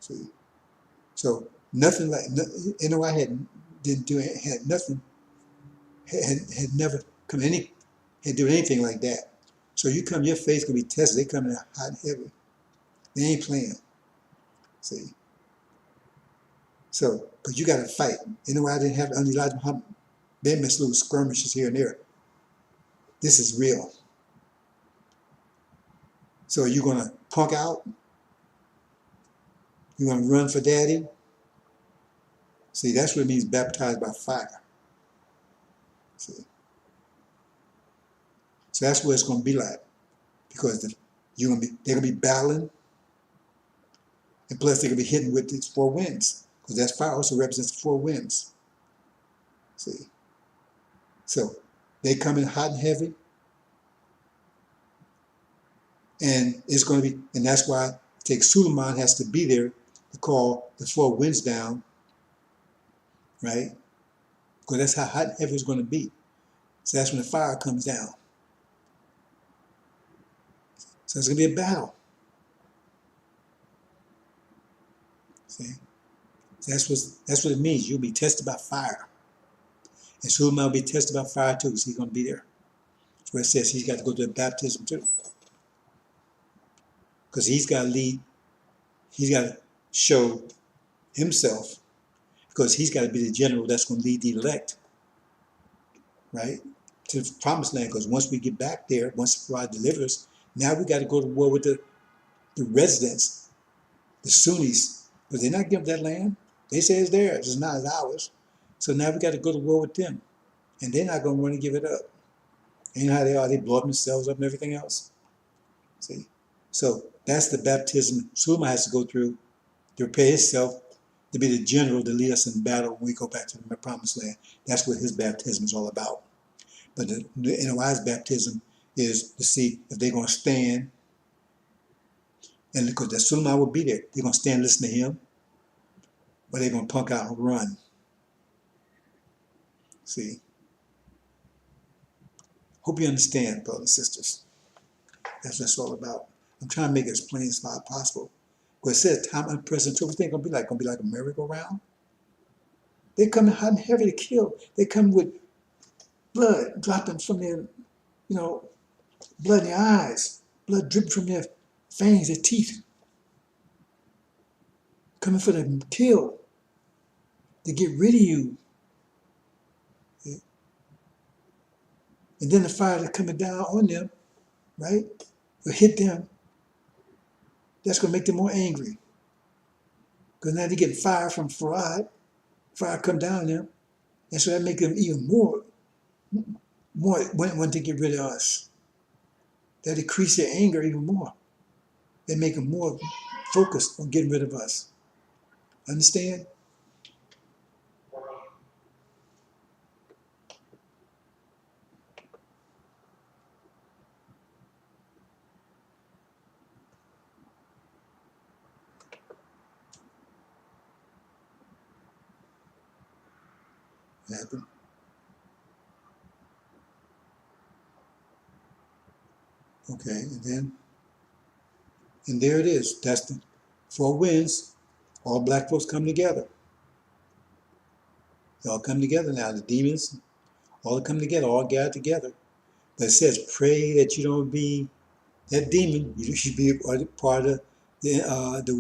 See, so nothing like NOI had nothing, had never come had do anything like that. So you come, your faith gonna be tested. They come in hot and heavy. They ain't playing. See, so but you got to fight. NOI didn't have under Elijah Muhammad. They missed little skirmishes here and there. This is real. So are you gonna punk out? You gonna run for daddy? See, that's what it means baptized by fire. See, so that's what it's gonna be like, because they're gonna be battling, and plus they're gonna be hitting with these four winds, because that fire also represents the four winds. See, so they come in hot and heavy, and it's gonna be, and that's why Suleiman has to be there to call the four winds down, right? Because that's how hot and heavy it's gonna be. So that's when the fire comes down. So it's gonna be a battle. See, so that's what it means. You'll be tested by fire, and Suleiman will be tested by fire too, because he's gonna be there. That's where it says he's got to go to the baptism too, because he's got to lead. He's got to show himself, because he's got to be the general that's going to lead the elect, right, to the promised land. Because once we get back there, once God delivers us, now we got to go to war with the residents, the Sunnis, because they're not giving that land. They say it's theirs, it's not ours. So now we got to go to war with them, and they're not going to want to give it up. And you know how they are, they blow up themselves up and everything else. See? So that's the baptism Suleiman has to go through to prepare himself to be the general to lead us in battle when we go back to the promised land. That's what his baptism is all about. But the NOI's baptism is to see if they're going to stand, and because that Suleiman will be there, they're going to stand and listen to him, or they're going to punk out and run. See? Hope you understand, brothers and sisters. That's what it's all about. I'm trying to make it as plain as possible. Because it says time unprecedented. So everything gonna be like a merry-go-round. They come hot and heavy to kill. They come with blood dropping from their, blood in their eyes, blood dripping from their fangs, their teeth, coming for the kill, to get rid of you. And then the fire that's coming down on them, right, will hit them. That's gonna make them more angry. Because now they get fire from Farad, fire come down on them, and so that make them even more want to get rid of us. That increase their anger even more. They make them more focused on getting rid of us. Understand? What happened? Okay, and there it is. That's the 4 winds. All black folks come together. They all come together now. The demons all come together, all gathered together. But it says, pray that you don't be that demon. You should be part of the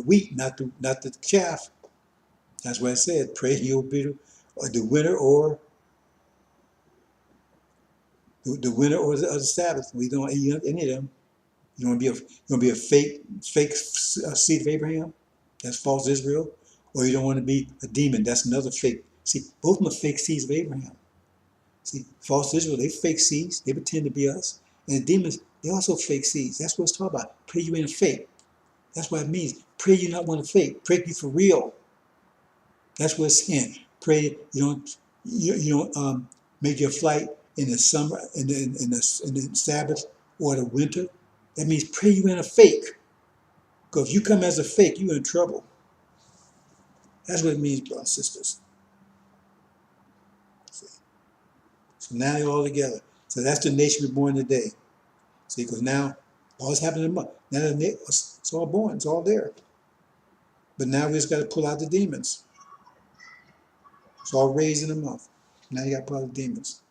wheat, not the chaff. That's what it said. Pray you'll be the winner or the winner or the Sabbath. We don't eat any of them. You want to be a fake seed of Abraham? That's false Israel. Or you don't want to be a demon. That's another fake. See, both of them are fake seeds of Abraham. See, false Israel, they fake seeds. They pretend to be us. And the demons, they also fake seeds. That's what it's talking about. Pray you ain't a fake. That's what it means. Pray you not want to fake. Pray you for real. That's what it's saying. Pray you don't make your flight in the summer, in the Sabbath or the winter. That means pray you ain't a fake. Because if you come as a fake, you're in trouble. That's what it means, brothers and sisters. See? So now they're all together. So that's the nation we're born today. See, because now all this happened in a month. Now it's all born, it's all there. But now we just got to pull out the demons. It's all raised in a month. Now you got to pull out the demons.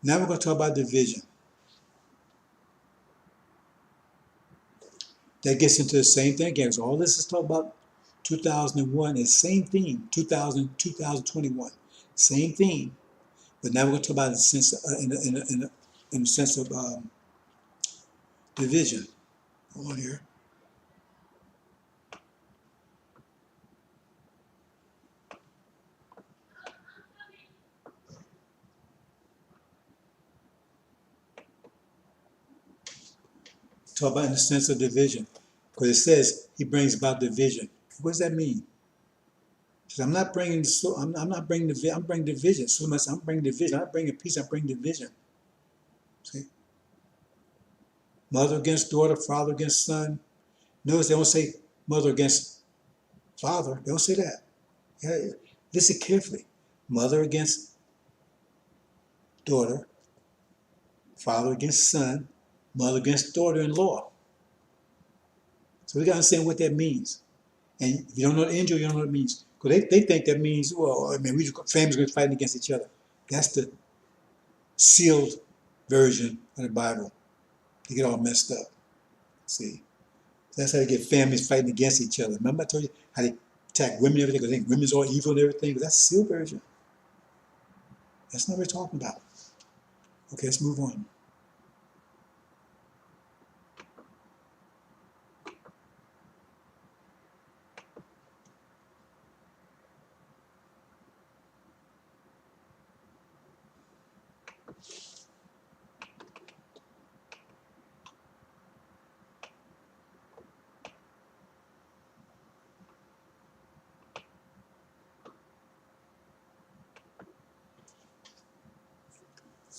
Now we're going to talk about division. That gets into the same thing again. So all this is talking about 2001 is same theme, 2021, same theme. But now we're going to talk about it in the sense of division. Hold on here. Talk about in the sense of division. Because it says he brings about division. What does that mean? Says, I'm not bringing I'm not bringing division. I'm bringing division. So much I'm bringing division. I'm not bringing peace. I'm bringing division. See, mother against daughter, father against son. Notice they don't say mother against father. They don't say that. Yeah, listen carefully. Mother against daughter, father against son, mother against daughter-in-law. So we got to understand what that means. And if you don't know the angel, you don't know what it means. Because they think that means, well, I mean, families are fighting against each other. That's the sealed version of the Bible. They get all messed up. See, that's how they get families fighting against each other. Remember I told you how they attack women and everything, because they think women's all evil and everything. But that's the sealed version. That's not what we're talking about. Okay, let's move on.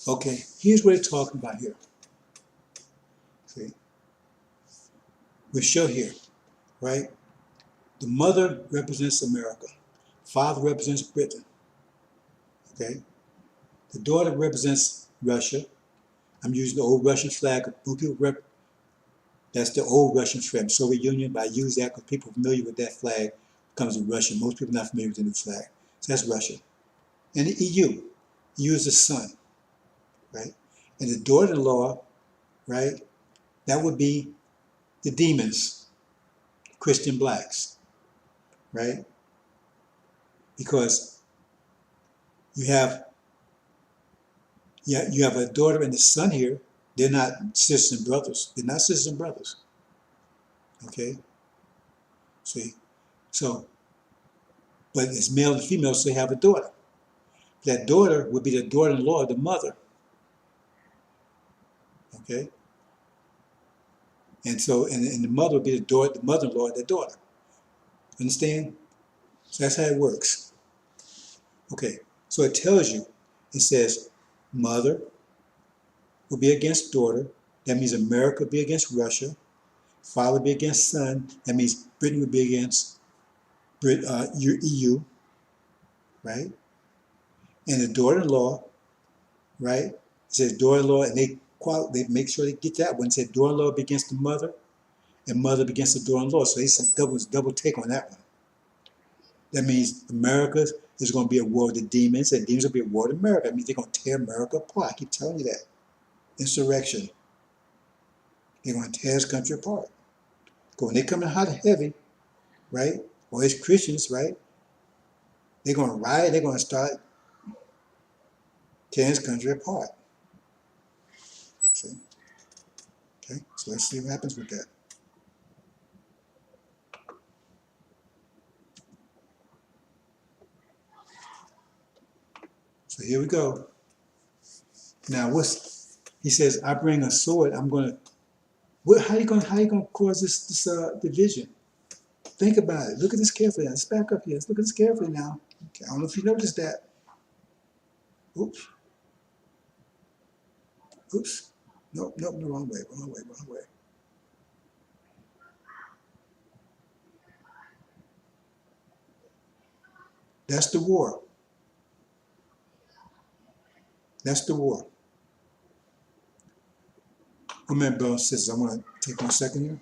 Okay, here's what it's talking about here. See, we show here, right? The mother represents America. Father represents Britain. Okay, the daughter represents Russia. I'm using the old Russian flag. That's the old Russian flag, Soviet Union. But I use that because people familiar with that flag comes with Russia. Most people are not familiar with the new flag. So that's Russia. And the EU. EU is the sun, right? And the daughter-in-law, right? That would be the demons, Christian blacks, right? Because you have a daughter and a son here. They're not sisters and brothers. They're not sisters and brothers. Okay? See? So, but it's male and female, so they have a daughter. That daughter would be the daughter-in-law of the mother. Okay? And so, and the mother would be the mother-in-law of the daughter. Understand? So that's how it works. Okay, so it tells you, it says, mother will be against daughter. That means America will be against Russia. Father will be against son. That means Britain will be against your EU, right? And the daughter-in-law, right? It says daughter-in-law, and they make sure they get that one. It said daughter-in-law against the mother, and mother against the daughter-in-law. So they said double take on that one. That means America is going to be a war with the demons, and demons will be a war with America. That means they're going to tear America apart. I keep telling you that. Insurrection. They're going to tear this country apart. But when they come in hot and heavy, right? Or as Christians, right? They're going to riot. They're going to start tearing this country apart. See? Okay, so let's see what happens with that. So here we go. Now he says, I bring a sword, I'm gonna how you gonna cause this division? Think about it. Look at this carefully. Let's back up here. Let's look at this carefully now. Okay, I don't know if you noticed that. Oops. Oops. Nope, no, wrong way, wrong way, wrong way. That's the war. That's the war. One minute, brothers and sisters. I'm gonna take 1 second here.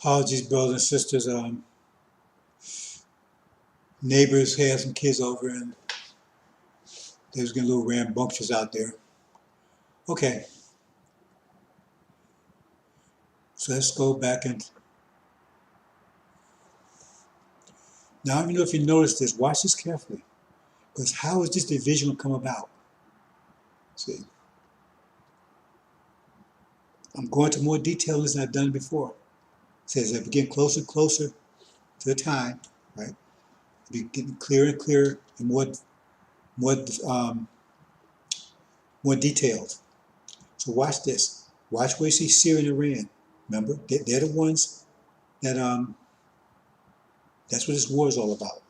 Apologies, brothers and sisters. Neighbors had some kids over and they was getting a little rambunctious out there. Okay, so let's go back and now I don't know if you noticed this. Watch this carefully, because how is this division going to come about? See, I'm going to more detail than I've done before. It says as we get closer and closer to the time, right? Be getting clearer and clearer and more more detailed. So watch this. Watch where you see Syria and Iran. Remember, they're the ones that that's what this war is all about.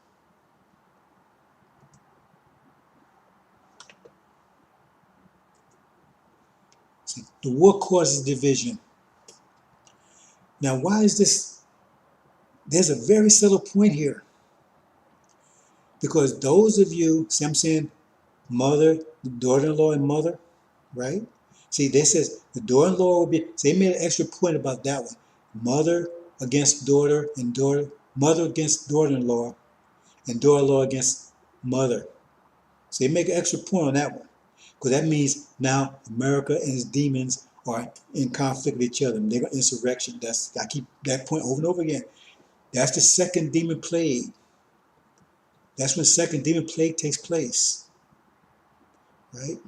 See, the war causes division. Now, why is this? There's a very subtle point here. Because those of you, see I'm saying mother, daughter-in-law and mother, right? See, this says the daughter-in-law will be, so they made an extra point about that one. Mother against daughter and daughter, mother against daughter-in-law and daughter-in-law against mother. So they make an extra point on that one. Because that means now America and its demons are in conflict with each other. They're got insurrection. I keep that point over and over again. That's the second demon plague. That's when the second demon plague takes place. Right?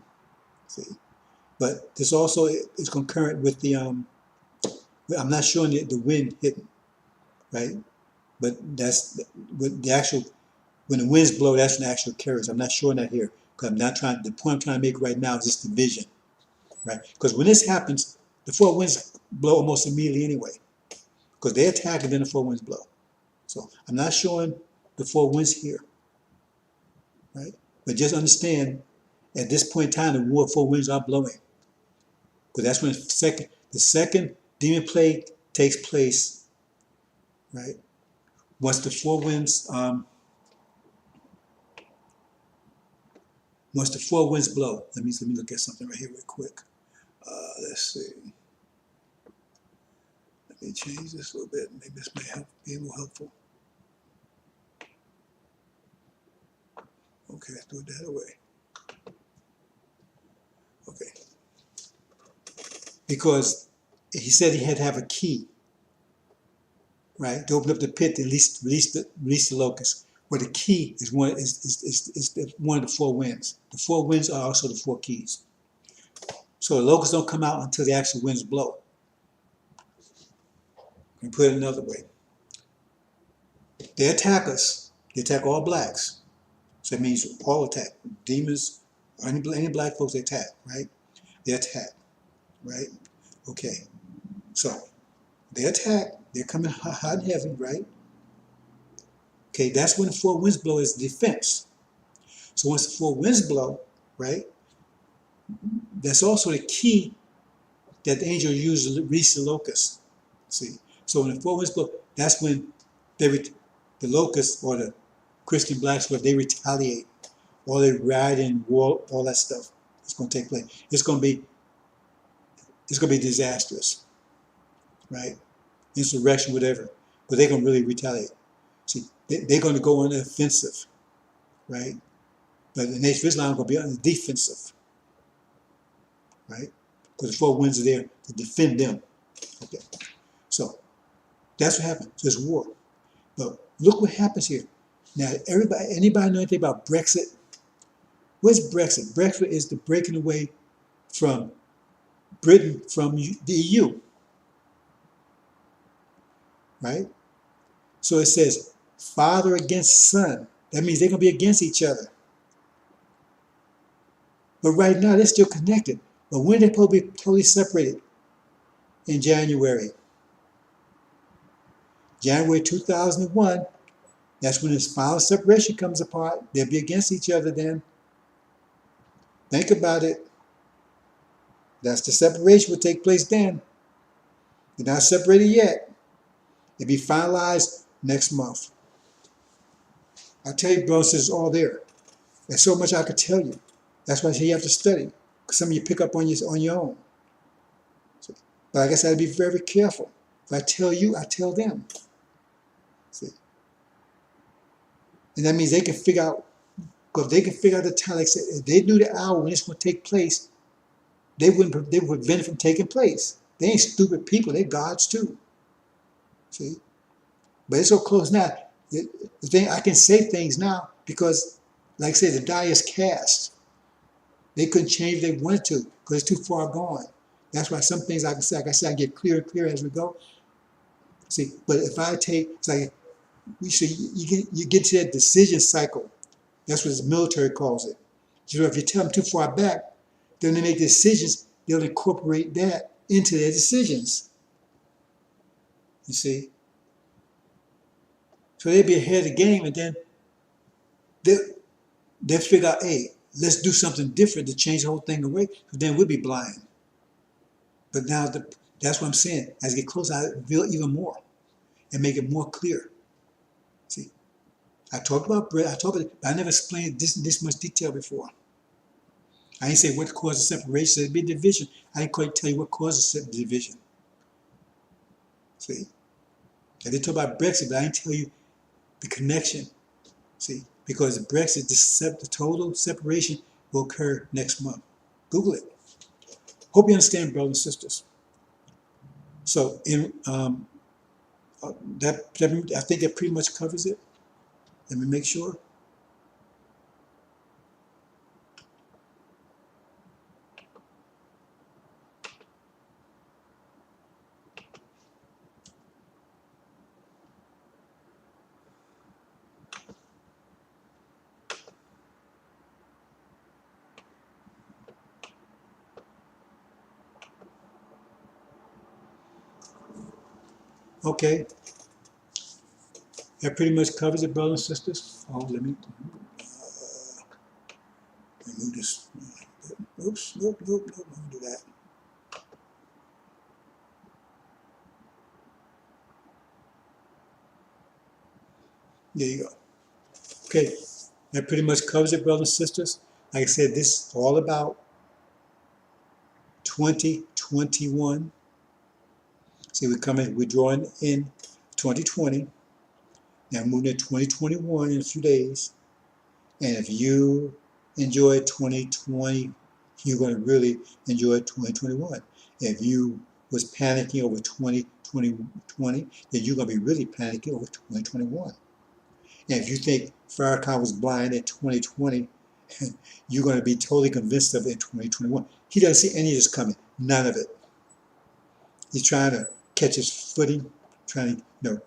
See. But this also is concurrent with the I'm not showing the wind hitting, right? But that's with the actual when the winds blow, that's an actual carriage. I'm not showing that here because I'm not trying. The point I'm trying to make right now is this division, right? Because when this happens, the four winds blow almost immediately anyway, because they attack and then the four winds blow. So I'm not showing the four winds here, right? But just understand, at this point in time, the war four winds are blowing, because that's when the second demon plague takes place, right? Once the four winds blow, let me look at something right here real quick. Let's see. Let me change this a little bit. Maybe this may be more helpful. Okay, let's do it that way. Okay. Because he said he had to have a key, right, to open up the pit to release the locust. Well, the key is one of the four winds. The four winds are also the four keys. So the locusts don't come out until the actual winds blow. And put it another way. They attack us. They attack all blacks. So it means all attack. Demons, any black folks they attack, right? They attack, right? Okay. So they attack. They're coming hot and heavy, right? Okay, that's when the four winds blow is defense. So once the four winds blow, right, that's also the key that the angel used to release the locust. See, so when the four winds blow, that's when the locusts or the Christian blacks, they retaliate, or they ride in war, all that stuff. It's going to take place. It's going to be disastrous, right? Insurrection, whatever, but they're going to really retaliate. See, they're going to go on the offensive, right? But the nation of Islam is going to be on the defensive, right? Because the four winds are there to defend them. Okay, so that's what happened. So it's war. But look what happens here. Now, anybody know anything about Brexit? What's Brexit? Brexit is the breaking away from Britain from the EU, right? So it says father against son. That means they're going to be against each other. But right now, they're still connected. But when they're supposed to be totally separated? In January. January 2001, that's when this final separation comes apart. They'll be against each other then. Think about it. That's the separation will take place then. They're not separated yet. It'll be finalized next month. I tell you, bro, it's all there. There's so much I could tell you. That's why you have to study. Because some of you pick up on your own. So, but I guess I gotta be very careful. If I tell you, I tell them. See? And that means they can figure out, because they can figure out the time. Like I said, if they knew the hour when it's going to take place, they would prevent it from taking place. They ain't stupid people. They're gods too. See? But it's so close now. The thing, I can say things now because, like I say, the die is cast. They couldn't change if they wanted to because it's too far gone. That's why some things I can say, like I said, I get clearer and clearer as we go. See, but if I take, it's like, you get to that decision cycle. That's what the military calls it. So if you tell them too far back, then they make decisions, they'll incorporate that into their decisions. You see? So they'll be ahead of the game, and then they'll figure out, hey, let's do something different to change the whole thing away, because then we'll be blind. But now that's what I'm saying. As I get closer, I reveal even more and make it more clear. See, I talked about bread, but I never explained this in this much detail before. I didn't say what causes separation, it'd be division. I didn't quite tell you what causes division. See? I did talk about Brexit, but I didn't tell you the connection. See? Because the Brexit, the total separation will occur next month. Google it. Hope you understand, brothers and sisters. So in I think that pretty much covers it. Let me make sure. Okay. That pretty much covers it, brothers and sisters. Oh, let me move this. Oops, nope, let me do that. There you go. Okay, that pretty much covers it, brothers and sisters. Like I said, this is all about 2021. See, we're drawing in 2020. Now moving to 2021 in a few days. And if you enjoyed 2020, you're going to really enjoy 2021. If you was panicking over 2020, then you're going to be really panicking over 2021. And if you think Farrakhan was blind in 2020, you're going to be totally convinced of it in 2021. He doesn't see any of this coming. None of it. He's trying to catch his footing, trying to,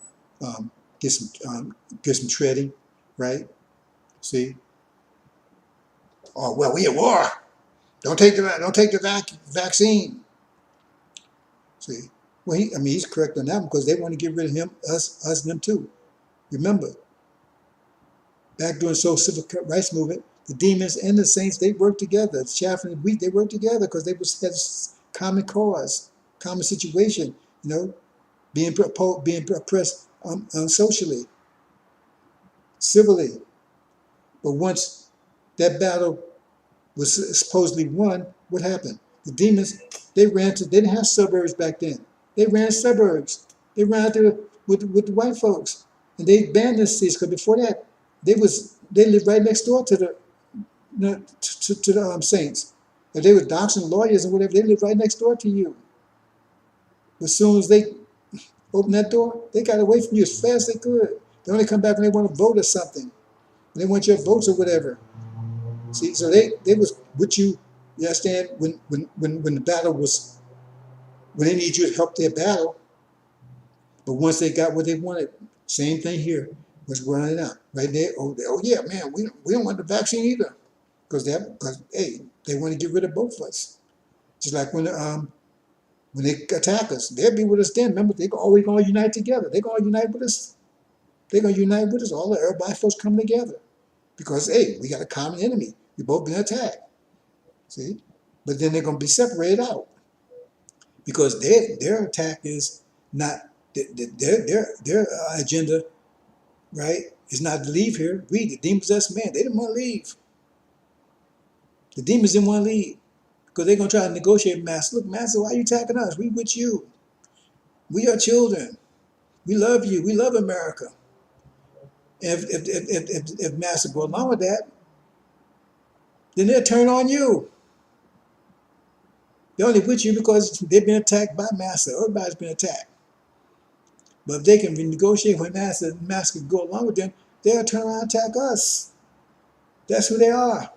get some treading, right? See? Oh well, we at war. Don't take the vaccine. See? Well, he's correct on that because they want to get rid of him, us, and them too. Remember, back during the civil rights movement, the demons and the saints, they worked together. The chaff and the wheat, they worked together because they had common cause, common situation, being oppressed socially, civilly. But once that battle was supposedly won, what happened? The demons, they didn't have suburbs back then. They ran suburbs. They ran out there with the white folks. And they banned the cities because before that, they lived right next door to the saints. If they were doctors and lawyers and whatever, they lived right next door to you. But as soon as they opened that door, they got away from you as fast as they could. They only come back when they want to vote or something. They want your votes or whatever. See, so they was with you. You understand? When the battle was, when they need you to help their battle, but once they got what they wanted, same thing here was running out right there. Oh yeah, man, we don't want the vaccine either, because hey, they want to get rid of both of us. Just like when they attack us, they'll be with us then. Remember, they're always going to unite together. They're going to unite with us. They're going to unite with us. Everybody folks coming together. Because, hey, we got a common enemy. We both been attacked. See? But then they're going to be separated out. Because their attack is not, their agenda, right, is not to leave here. We, the demon-possessed man, they didn't want to leave. The demons didn't want to leave. Because they're going to try to negotiate, Master. Look, Master, why are you attacking us? We with you. We are children. We love you. We love America. If Massa go along with that, then they'll turn on you. They're only with you because they've been attacked by Massa. Everybody's been attacked. But if they can negotiate with Massa, Massa can go along with them, they'll turn around and attack us. That's who they are.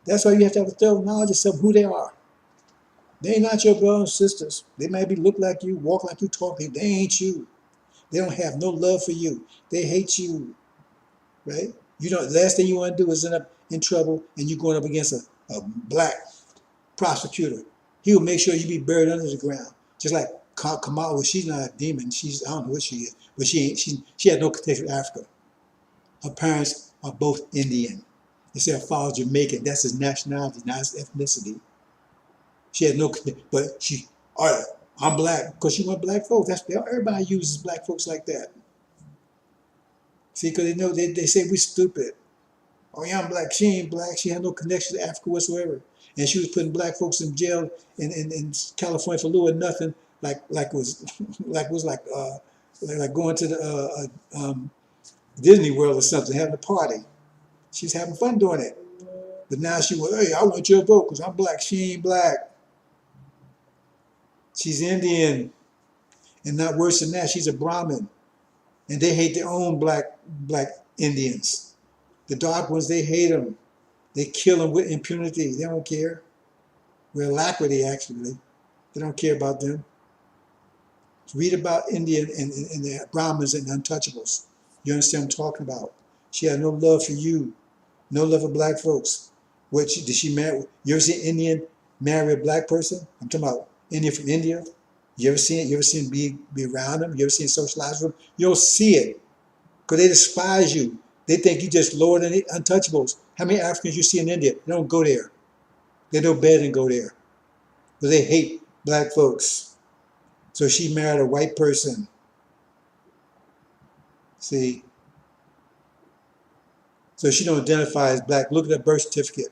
That's why you have to have a thorough knowledge of who they are. They ain't not your brothers and sisters. They might be look like you, walk like you, talk like you. They ain't you. They don't have no love for you. They hate you, right? You know, the last thing you want to do is end up in trouble and you're going up against a black prosecutor. He will make sure you be buried under the ground. Just like Kamala, she's not a demon. I don't know what she is, but she had no connection with Africa. Her parents are both Indian. They say her father's Jamaican. That's his nationality, not his ethnicity. She had no, but all right, I'm black because she want black folks. Everybody uses black folks like that. See, because they know they say we stupid. Oh yeah, I'm black. She ain't black. She had no connection to Africa whatsoever. And she was putting black folks in jail in California for little or nothing, like going to the Disney World or something, having a party. She's having fun doing it. But now she went, hey, I want your vote because I'm black. She ain't black. She's Indian. And not worse than that, she's a Brahmin. And they hate their own black Indians. The dark ones, they hate them. They kill them with impunity. They don't care. With alacrity, actually. They don't care about them. Read about Indian and the Brahmins and the untouchables. You understand what I'm talking about? She had no love for you. No love for black folks. Did she marry? You ever seen an Indian marry a black person? I'm talking about Indian from India. You ever seen it? You ever seen be around them? You ever seen socialize with them? You don't see it because they despise you. They think you just lower than the untouchables. How many Africans you see in India? They don't go there. They know better than go there. But they hate black folks. So she married a white person. See? So she don't identify as black. Look at her birth certificate.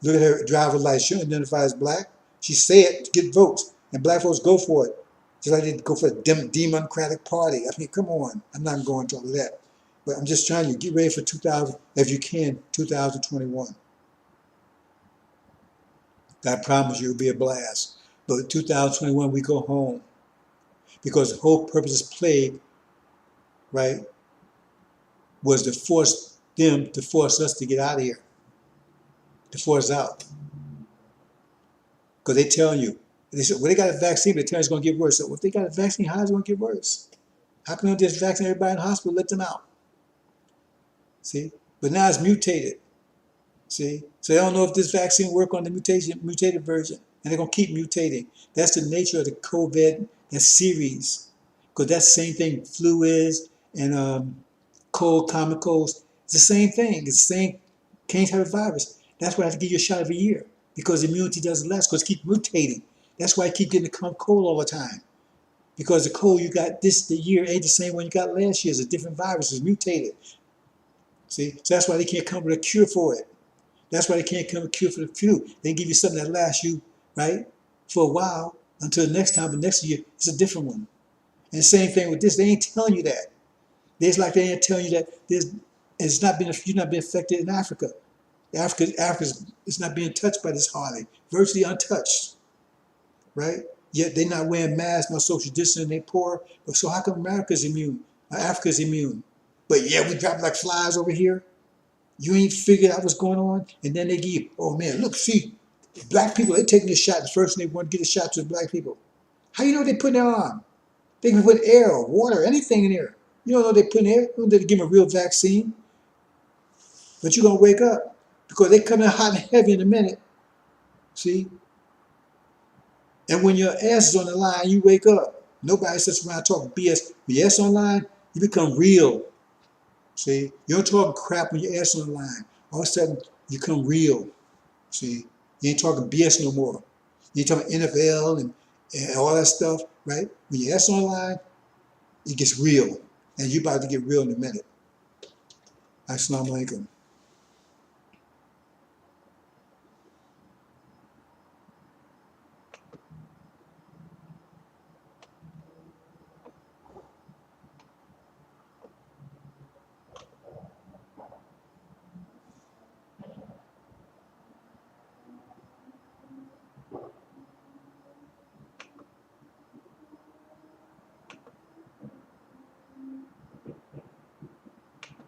Look at her driver's license. She don't identify as black. She say it to get votes. And black folks go for it. Just like they go for the Democratic Party. I mean, come on. I'm not going to all of that. But I'm just trying to get ready for 2021. I promise you it'll be a blast. But 2021, we go home. Because the whole purpose of this plague, right, was to force us to get out of here. To force us out. Because they tell you, they said, well, they got a vaccine, but they tell you it's going to get worse. So if they got a vaccine, how is it going to get worse? How come they don't just vaccinate everybody in the hospital, let them out? See? But now it's mutated. See? So they don't know if this vaccine work on the mutated version. And they're going to keep mutating. That's the nature of the COVID, that series. Because that's the same thing flu is, and common colds. It's the same thing. It's the same can't have a virus. That's why I have to give you a shot every year. Because immunity doesn't last, because it keeps mutating. That's why I keep getting the cold all the time. Because the cold you got the year ain't the same one you got last year. It's a different virus. It's mutated. See? So that's why they can't come with a cure for it. That's why they can't come with a cure for the flu. They give you something that lasts you, right, for a while until the next time, but next year it's a different one. And the same thing with this. They ain't telling you that. It's like they ain't telling you that you're not being affected in Africa. Africa is not being touched by this hardly, virtually untouched, right? Yet they're not wearing masks, no social distancing, they poor. But so how come America's immune? Africa's immune. But yeah, we drop like flies over here. You ain't figured out what's going on, and then they give you, oh man, look, see, black people, they're taking this shot. The first thing they want to get a shot to the black people. How you know they putting their arm? They can put air or water, anything in there. You don't know they putting air. You don't know they give them a real vaccine. But you're going to wake up because they come in hot and heavy in a minute. See? And when your ass is on the line, you wake up. Nobody sits around talking BS. When your ass on the line, you become real. See? You don't talk crap when your ass on the line. All of a sudden, you become real. See? You ain't talking BS no more. You ain't talking NFL and all that stuff, right? When your ass on the line, it gets real. And you're about to get real in a minute. Assalamu alaikum.